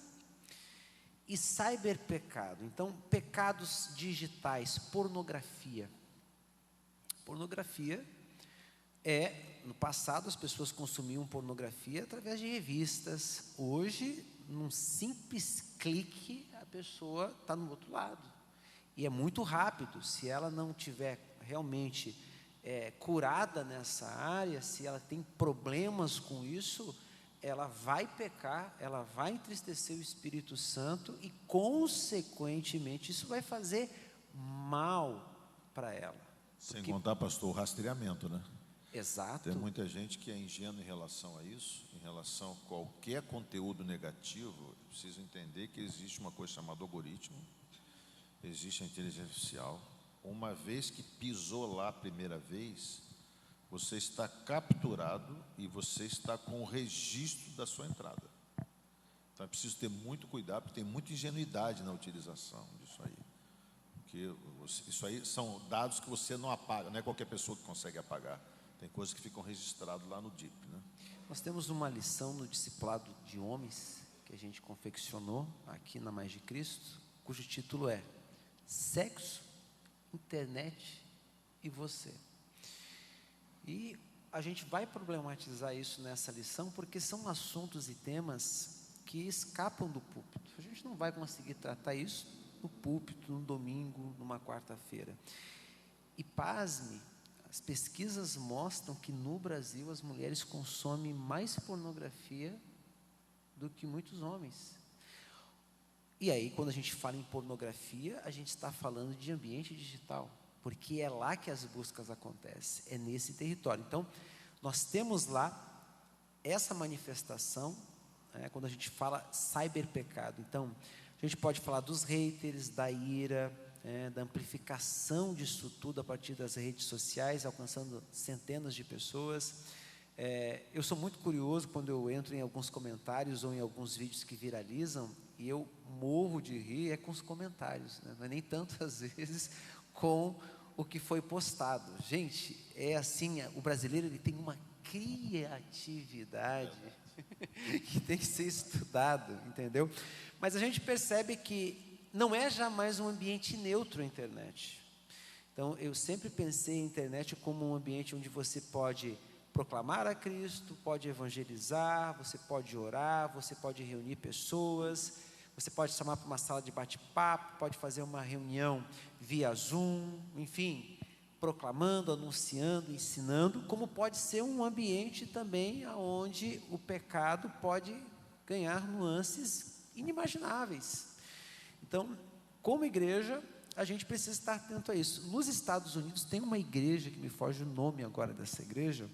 [SPEAKER 2] e cyberpecado. Então, pecados digitais, pornografia. Pornografia no passado as pessoas consumiam pornografia através de revistas. Hoje, num simples clique, a pessoa está no outro lado. E é muito rápido. Se ela não tiver realmente curada nessa área, se ela tem problemas com isso, ela vai pecar, ela vai entristecer o Espírito Santo e, consequentemente, isso vai fazer mal para ela.
[SPEAKER 1] Sem contar, pastor, o rastreamento, né?
[SPEAKER 2] Exato.
[SPEAKER 1] Tem muita gente que é ingênua em relação a isso, em relação a qualquer conteúdo negativo. Preciso entender que existe uma coisa chamada algoritmo, existe a inteligência artificial. Uma vez que pisou lá a primeira vez, você está capturado e você está com o registro da sua entrada. Então é preciso ter muito cuidado, porque tem muita ingenuidade na utilização disso aí. Porque isso aí são dados que você não apaga, não é qualquer pessoa que consegue apagar. Tem coisas que ficam registradas lá no DIP, né?
[SPEAKER 2] Nós temos uma lição no discipulado de homens, que a gente confeccionou aqui na Mais de Cristo, cujo título é Sexo, Internet e Você. E a gente vai problematizar isso nessa lição, porque são assuntos e temas que escapam do púlpito. A gente não vai conseguir tratar isso no púlpito, no domingo, numa quarta-feira. E pasme, as pesquisas mostram que no Brasil as mulheres consomem mais pornografia do que muitos homens. E aí, quando a gente fala em pornografia, a gente está falando de ambiente digital, porque é lá que as buscas acontecem, é nesse território. Então, nós temos lá essa manifestação, né, quando a gente fala cyberpecado. Então, a gente pode falar dos haters, da ira, da amplificação disso tudo a partir das redes sociais, alcançando centenas de pessoas. Eu sou muito curioso quando eu entro em alguns comentários ou em alguns vídeos que viralizam, e eu morro de rir com os comentários, né? Não é nem tanto às vezes com o que foi postado. Gente, é assim, o brasileiro ele tem uma criatividade que tem que ser estudado, entendeu? Mas a gente percebe que não é jamais um ambiente neutro a internet. Então, eu sempre pensei a internet como um ambiente onde você pode proclamar a Cristo, pode evangelizar, você pode orar, você pode reunir pessoas, você pode chamar para uma sala de bate-papo, pode fazer uma reunião via Zoom, enfim, proclamando, anunciando, ensinando, como pode ser um ambiente também onde o pecado pode ganhar nuances inimagináveis. Então, como igreja, a gente precisa estar atento a isso. Nos Estados Unidos tem uma igreja, que me foge o nome agora dessa igreja,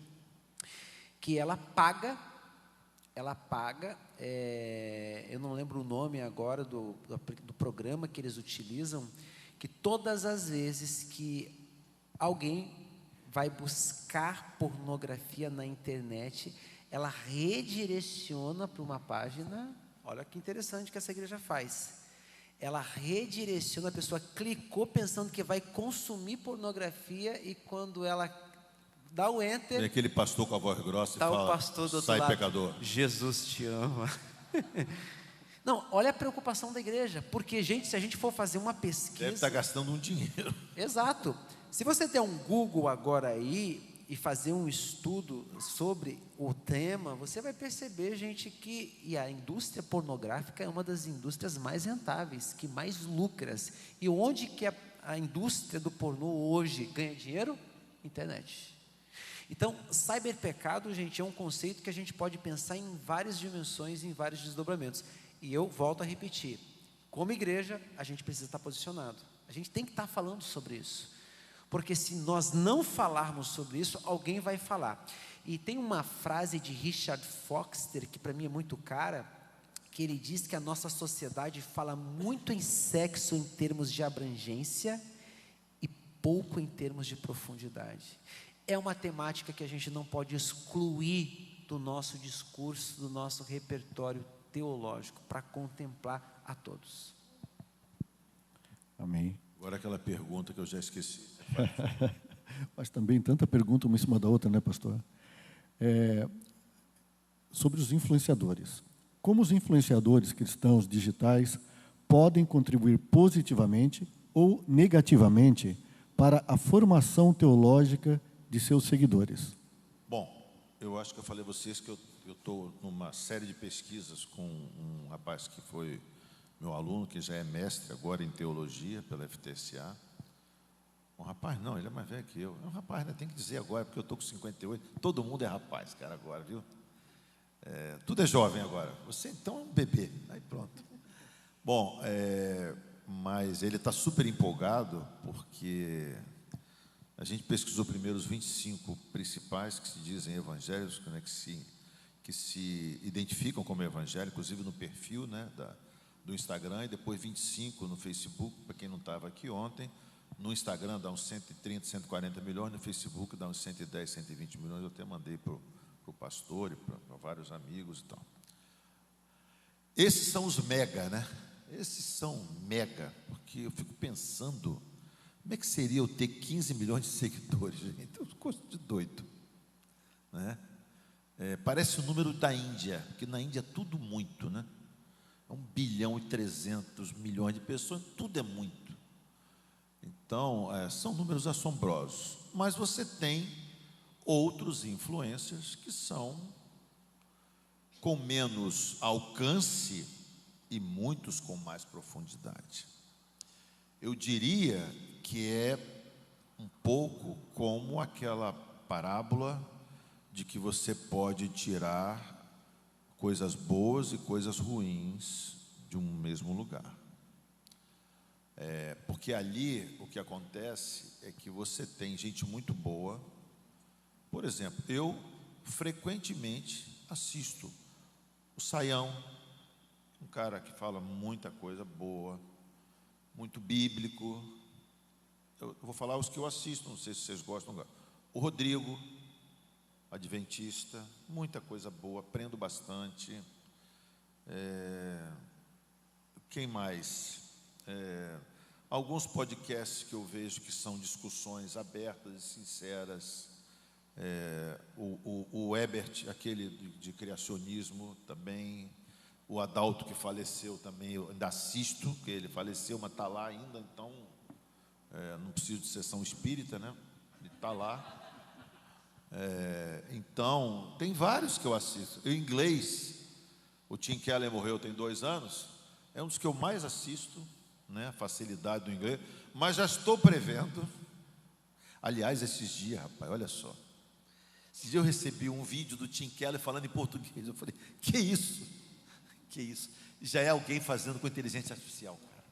[SPEAKER 2] que ela paga, eu não lembro o nome agora do programa que eles utilizam, que todas as vezes que alguém vai buscar pornografia na internet, ela redireciona para uma página. Olha que interessante que essa igreja faz. Ela redireciona, a pessoa clicou pensando que vai consumir pornografia, e quando ela dá o enter,
[SPEAKER 1] Tem aquele pastor com a voz grossa e
[SPEAKER 2] tá
[SPEAKER 1] fala,
[SPEAKER 2] o pastor do outro
[SPEAKER 1] sai
[SPEAKER 2] lado,
[SPEAKER 1] pecador.
[SPEAKER 2] Jesus te ama. Não, olha a preocupação da igreja, porque, gente, se a gente for fazer uma pesquisa...
[SPEAKER 1] Deve estar gastando um dinheiro.
[SPEAKER 2] Exato. Se você der um Google agora aí e fazer um estudo sobre o tema, você vai perceber, gente, que a indústria pornográfica é uma das indústrias mais rentáveis, que mais lucras. E onde que a indústria do pornô hoje ganha dinheiro? Internet. Então, cyberpecado, gente, é um conceito que a gente pode pensar em várias dimensões, em vários desdobramentos. E eu volto a repetir, como igreja, a gente precisa estar posicionado. A gente tem que estar falando sobre isso. Porque se nós não falarmos sobre isso, alguém vai falar. E tem uma frase de Richard Foster, que para mim é muito cara, que ele diz que a nossa sociedade fala muito em sexo em termos de abrangência e pouco em termos de profundidade. É uma temática que a gente não pode excluir do nosso discurso, do nosso repertório teológico, para contemplar a todos.
[SPEAKER 3] Amém.
[SPEAKER 1] Agora aquela pergunta que eu já esqueci.
[SPEAKER 3] Mas também tanta pergunta uma em cima da outra, né, pastor? Sobre os influenciadores. Como os influenciadores cristãos digitais podem contribuir positivamente ou negativamente para a formação teológica de seus seguidores?
[SPEAKER 1] Bom, eu acho que eu falei a vocês que eu estou numa série de pesquisas com um rapaz que foi meu aluno, que já é mestre agora em teologia pela FTSA. Um rapaz não, ele é mais velho que eu. É um rapaz, né? Tem que dizer agora, porque eu estou com 58. Todo mundo é rapaz, cara, agora, viu? Tudo é jovem agora. Você então é um bebê. Aí pronto. Bom, mas ele está super empolgado, porque a gente pesquisou primeiro os 25 principais que se dizem evangélicos, né, que se identificam como evangélicos, inclusive no perfil, né, do Instagram, e depois 25 no Facebook, para quem não estava aqui ontem. No Instagram dá uns 130, 140 milhões, no Facebook dá uns 110, 120 milhões, eu até mandei para o pastor e para vários amigos e tal. Esses são os mega, né? Esses são mega, porque eu fico pensando, como é que seria eu ter 15 milhões de seguidores, gente? Eu gosto de doido, né? Parece o número da Índia, porque na Índia é tudo muito, né? 1 bilhão e 300 milhões de pessoas, tudo é muito. Então, são números assombrosos. Mas você tem outros influencers que são com menos alcance e muitos com mais profundidade. Eu diria que é um pouco como aquela parábola de que você pode tirar coisas boas e coisas ruins de um mesmo lugar. Porque ali o que acontece é que você tem gente muito boa. Por exemplo, eu frequentemente assisto o Saião, um cara que fala muita coisa boa, muito bíblico. Eu vou falar os que eu assisto, não sei se vocês gostam ou não. O Rodrigo, adventista, muita coisa boa, aprendo bastante. Quem mais? Alguns podcasts que eu vejo que são discussões abertas e sinceras. O Ebert, aquele de criacionismo também. O Adalto, que faleceu também, eu ainda assisto, que ele faleceu, mas está lá ainda, então não preciso de sessão espírita, né? Ele está lá. Então, tem vários que eu assisto. Em inglês, o Tim Keller morreu tem 2 anos, é um dos que eu mais assisto, né? A facilidade do inglês, mas já estou prevendo Aliás, esses dias, rapaz, olha só. Esses dias eu recebi um vídeo do Tim Keller falando em português. Eu falei, que isso? Que isso? Já é alguém fazendo com inteligência artificial, cara.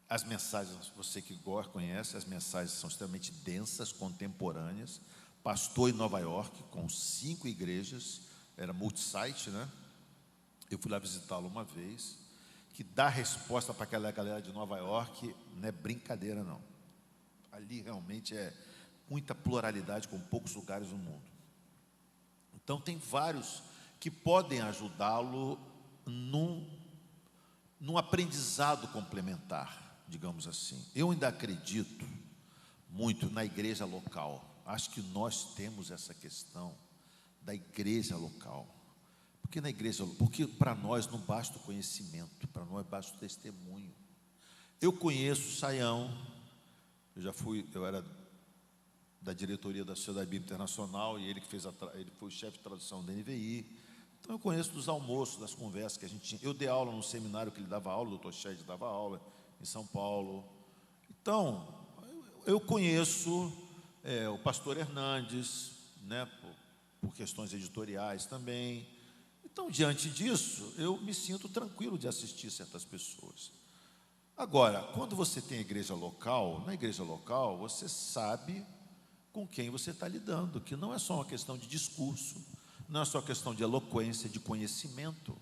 [SPEAKER 1] As mensagens, você que conhece, as mensagens são extremamente densas, contemporâneas. Pastor em Nova York, com 5 igrejas, era multisite, né? Eu fui lá visitá-lo uma vez, que dá resposta para aquela galera de Nova York, não é brincadeira, não. Ali realmente é muita pluralidade, com poucos lugares no mundo. Então, tem vários que podem ajudá-lo num aprendizado complementar, digamos assim. Eu ainda acredito muito na igreja local. Acho que nós temos essa questão da igreja local. Porque para nós não basta o conhecimento, para nós basta o testemunho. Eu conheço o Saião, eu era da diretoria da Sociedade Bíblica Internacional, e ele foi o chefe de tradução da NVI. Então eu conheço dos almoços, das conversas que a gente tinha. Eu dei aula no seminário que ele dava aula, o Dr. Shed dava aula em São Paulo. Então, eu conheço o pastor Hernandes, né, por questões editoriais também. Então, diante disso, eu me sinto tranquilo de assistir certas pessoas. Agora, quando você tem a igreja local, na igreja local, você sabe com quem você está lidando, que não é só uma questão de discurso, não é só questão de eloquência, de conhecimento.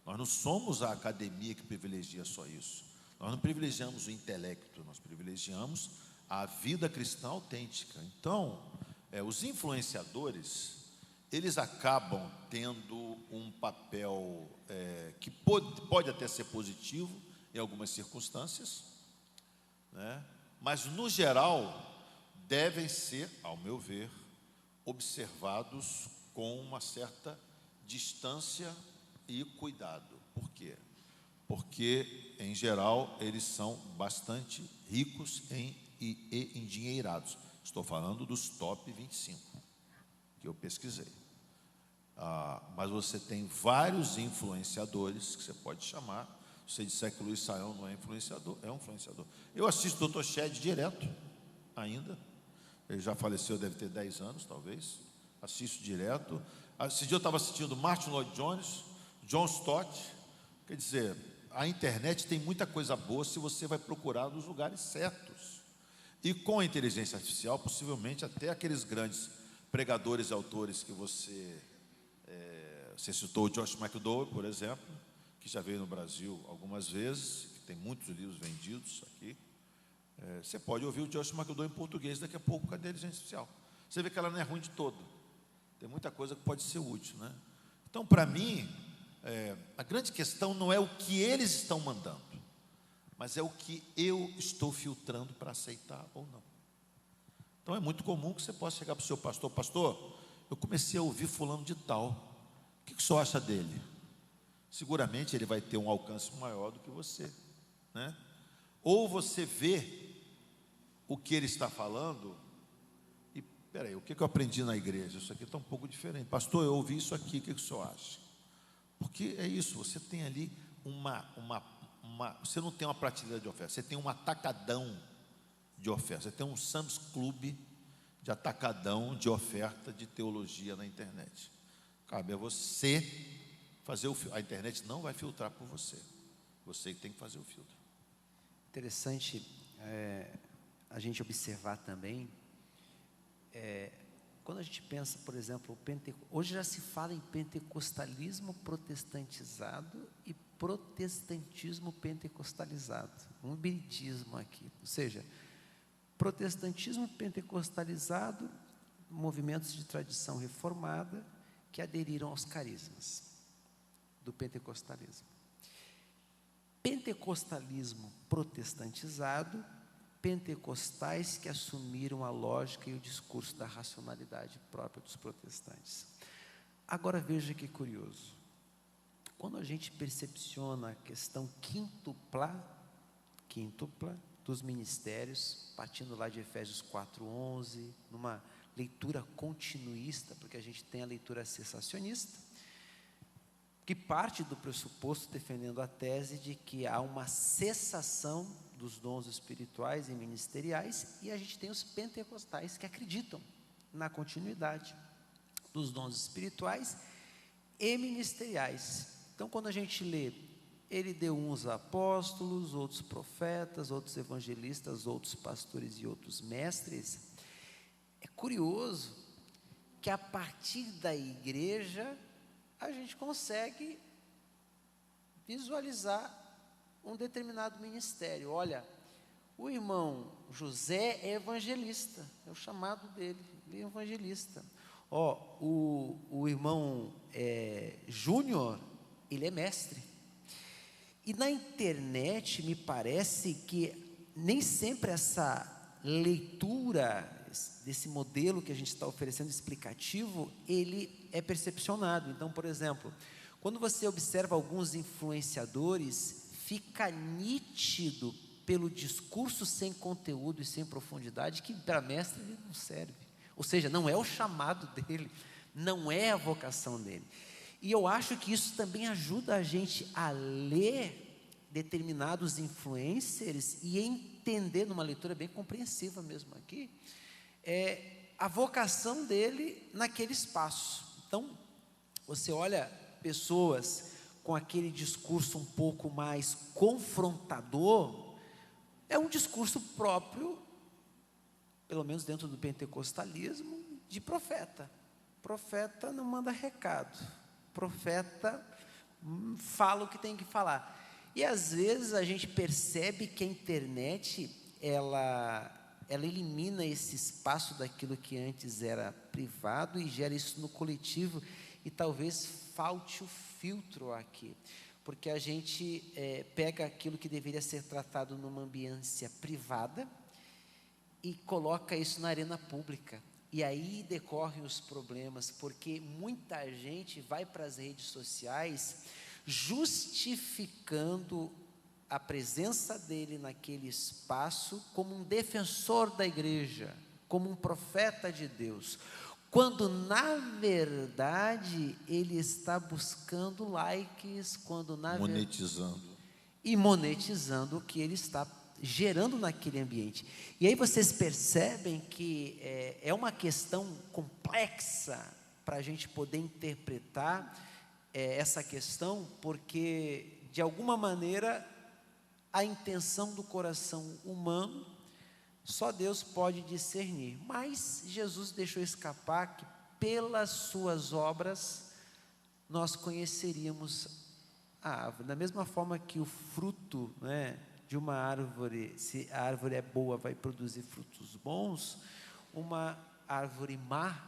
[SPEAKER 1] Nós não somos a academia que privilegia só isso. Nós não privilegiamos o intelecto, nós privilegiamos a vida cristã autêntica. Então, os influenciadores, eles acabam tendo um papel que pode até ser positivo em algumas circunstâncias, né? Mas, no geral, devem ser, ao meu ver, observados com uma certa distância e cuidado. Por quê? Porque, em geral, eles são bastante ricos e endinheirados. Estou falando dos top 25, que eu pesquisei. Mas você tem vários influenciadores que você pode chamar. Se você disser que o Luiz Saião não é influenciador, é um influenciador. Eu assisto o Dr. Shed direto, ainda. Ele já faleceu, deve ter 10 anos, talvez. Assisto direto. Esse dia eu estava assistindo Martin Lloyd Jones, John Stott. Quer dizer, a internet tem muita coisa boa se você vai procurar nos lugares certos. E com a inteligência artificial, possivelmente até aqueles grandes pregadores e autores que você citou, o Josh McDowell, por exemplo, que já veio no Brasil algumas vezes, que tem muitos livros vendidos aqui. Você pode ouvir o Josh McDowell em português daqui a pouco com a inteligência artificial. Você vê que ela não é ruim de todo. Tem muita coisa que pode ser útil, né? Então, para mim, a grande questão não é o que eles estão mandando, mas é o que eu estou filtrando para aceitar ou não. Então, é muito comum que você possa chegar para o seu pastor: pastor, eu comecei a ouvir fulano de tal, o que o senhor acha dele? Seguramente ele vai ter um alcance maior do que você, né? Ou você vê o que ele está falando e, peraí, o que eu aprendi na igreja? Isso aqui está um pouco diferente. Pastor, eu ouvi isso aqui, o que o senhor acha? Porque é isso, você tem ali você não tem uma prateleira de oferta, você tem um atacadão de oferta, você tem um Sam's Club de atacadão de oferta de teologia na internet. Cabe a você fazer o filtro. A internet não vai filtrar por você, você que tem que fazer o filtro.
[SPEAKER 2] Interessante a gente observar também, quando a gente pensa, por exemplo, hoje já se fala em pentecostalismo protestantizado e protestantismo pentecostalizado, um hibridismo aqui, ou seja, protestantismo pentecostalizado, movimentos de tradição reformada que aderiram aos carismas do pentecostalismo. Pentecostalismo protestantizado, pentecostais que assumiram a lógica e o discurso da racionalidade própria dos protestantes. Agora veja que curioso, quando a gente percepciona a questão quíntupla dos ministérios, partindo lá de Efésios 4:11, numa leitura continuista, porque a gente tem a leitura cessacionista, que parte do pressuposto defendendo a tese de que há uma cessação dos dons espirituais e ministeriais, e a gente tem os pentecostais que acreditam na continuidade dos dons espirituais e ministeriais. Então, quando a gente lê, ele deu uns apóstolos, outros profetas, outros evangelistas, outros pastores e outros mestres, é curioso que a partir da igreja a gente consegue visualizar um determinado ministério. Olha, o irmão José é evangelista, é o chamado dele, ele é evangelista. O irmão Júnior, ele é mestre. E na internet me parece que nem sempre essa leitura desse modelo que a gente está oferecendo explicativo, ele é percepcionado. Então, por exemplo, quando você observa alguns influenciadores, fica nítido pelo discurso sem conteúdo e sem profundidade que para mestre ele não serve. Ou seja, não é o chamado dele, não é a vocação dele. E eu acho que isso também ajuda a gente a ler determinados influencers e entender, numa leitura bem compreensiva mesmo aqui, a vocação dele naquele espaço. Então, você olha pessoas com aquele discurso um pouco mais confrontador, é um discurso próprio, pelo menos dentro do pentecostalismo, de profeta. Profeta não manda recado, profeta fala o que tem que falar. E às vezes a gente percebe que a internet, ela elimina esse espaço daquilo que antes era privado e gera isso no coletivo, e talvez falte o filtro aqui, porque a gente pega aquilo que deveria ser tratado numa ambiência privada e coloca isso na arena pública, e aí decorrem os problemas, porque muita gente vai para as redes sociais justificando a presença dele naquele espaço como um defensor da igreja, como um profeta de Deus, quando na verdade ele está buscando likes, quando monetizando o que ele está gerando naquele ambiente. E aí vocês percebem que é uma questão complexa para a gente poder interpretar essa questão, porque de alguma maneira a intenção do coração humano só Deus pode discernir, mas Jesus deixou escapar que pelas suas obras nós conheceríamos a árvore. Da mesma forma que o fruto, de uma árvore, se a árvore é boa, vai produzir frutos bons, uma árvore má,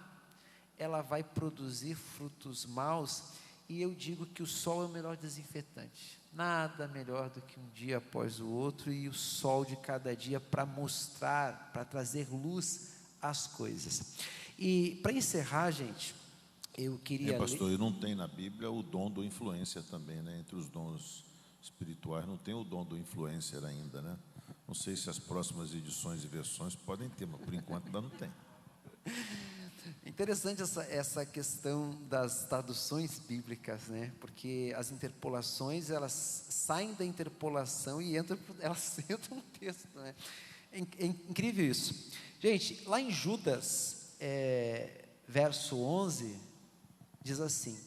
[SPEAKER 2] ela vai produzir frutos maus. E eu digo que o sol é o melhor desinfetante, nada melhor do que um dia após o outro, e o sol de cada dia para mostrar, para trazer luz às coisas. E para encerrar, gente, eu queria
[SPEAKER 1] pastor, e não tem na Bíblia o dom do influencer também, né? Entre os dons espirituais não tem o dom do influencer ainda, né? Não sei se as próximas edições e versões podem ter, mas por enquanto ainda não tem.
[SPEAKER 2] Interessante essa questão das traduções bíblicas, porque as interpolações, elas saem da interpolação e elas entram no texto, É incrível isso. Gente, lá em Judas, verso 11, diz assim: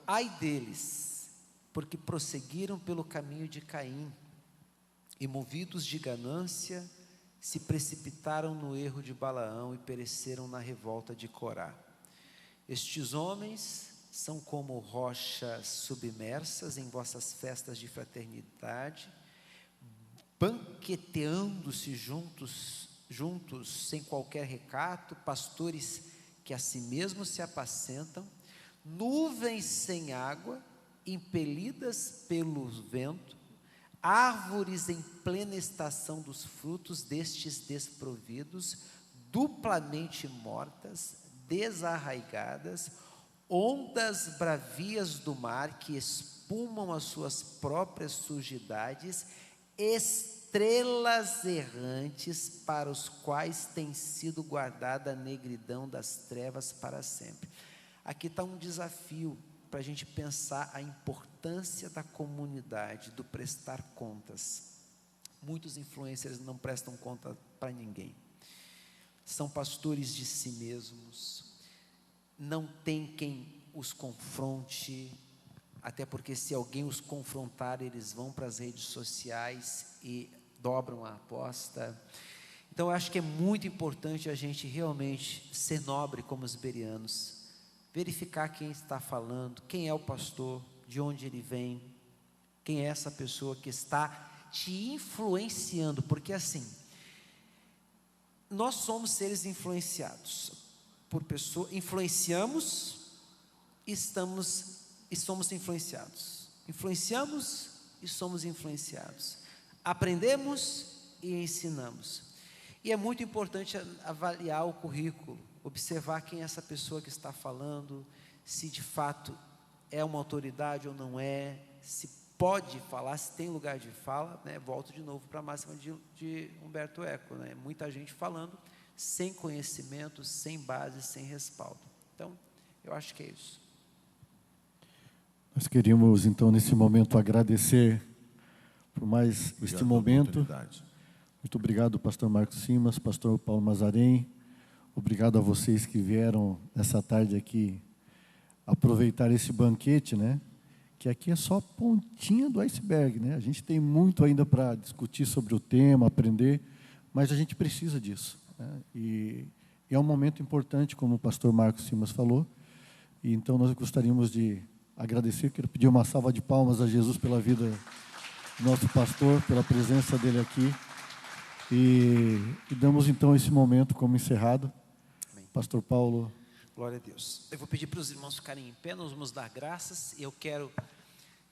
[SPEAKER 2] ai deles, porque prosseguiram pelo caminho de Caim, e movidos de ganância, se precipitaram no erro de Balaão e pereceram na revolta de Corá. Estes homens são como rochas submersas em vossas festas de fraternidade, banqueteando-se juntos sem qualquer recato, pastores que a si mesmos se apacentam, nuvens sem água, impelidas pelo vento, árvores em plena estação dos frutos, destes desprovidos, duplamente mortas, desarraigadas, ondas bravias do mar que espumam as suas próprias sujidades, estrelas errantes para os quais tem sido guardada a negridão das trevas para sempre. Aqui está um desafio para a gente pensar a importância da comunidade, do prestar contas. Muitos influencers não prestam conta para ninguém. São pastores de si mesmos, não tem quem os confronte, até porque se alguém os confrontar, eles vão para as redes sociais e dobram a aposta. Então, eu acho que é muito importante a gente realmente ser nobre como os bereanos, verificar quem está falando, quem é o pastor, de onde ele vem, quem é essa pessoa que está te influenciando, porque assim, nós somos seres influenciados por pessoas, influenciamos e somos influenciados, influenciamos e somos influenciados, aprendemos e ensinamos, e é muito importante avaliar o currículo, observar quem é essa pessoa que está falando, se de fato é uma autoridade ou não é, se pode falar, se tem lugar de fala, né? Volto de novo para a máxima de Humberto Eco, né? Muita gente falando sem conhecimento, sem base, sem respaldo. Então, eu acho que é isso.
[SPEAKER 3] Nós queríamos, então, nesse momento, agradecer por mais este momento. Muito obrigado, pastor Marcos Simas, pastor Paulo Mazarém. Obrigado a vocês que vieram essa tarde aqui aproveitar esse banquete, né? Que aqui é só a pontinha do iceberg, né? A gente tem muito ainda para discutir sobre o tema, aprender, mas a gente precisa disso, né? E é um momento importante, como o pastor Marcos Simas falou, e então nós gostaríamos de agradecer, quero pedir uma salva de palmas a Jesus pela vida do nosso pastor, pela presença dele aqui, e damos então esse momento como encerrado.
[SPEAKER 2] Amém.
[SPEAKER 3] Pastor Paulo.
[SPEAKER 2] Glória a Deus. Eu vou pedir para os irmãos ficarem em pé, nós vamos dar graças, e eu quero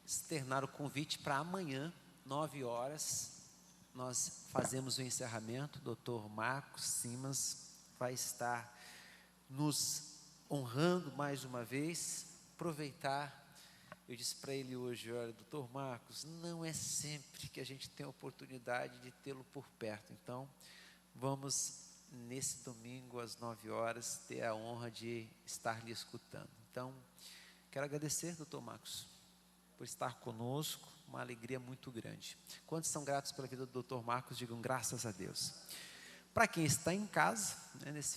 [SPEAKER 2] externar o convite para amanhã, 9 horas, nós fazemos o encerramento. O Dr. Marcos Simas vai estar nos honrando mais uma vez, aproveitar. Eu disse para ele hoje, olha, Dr. Marcos, não é sempre que a gente tem a oportunidade de tê-lo por perto, então vamos nesse domingo às 9 horas ter a honra de estar lhe escutando. Então, quero agradecer, Dr. Marcos, por estar conosco, uma alegria muito grande. Quantos são gratos pela vida do Dr. Marcos, digam graças a Deus. Para quem está em casa, né, nesse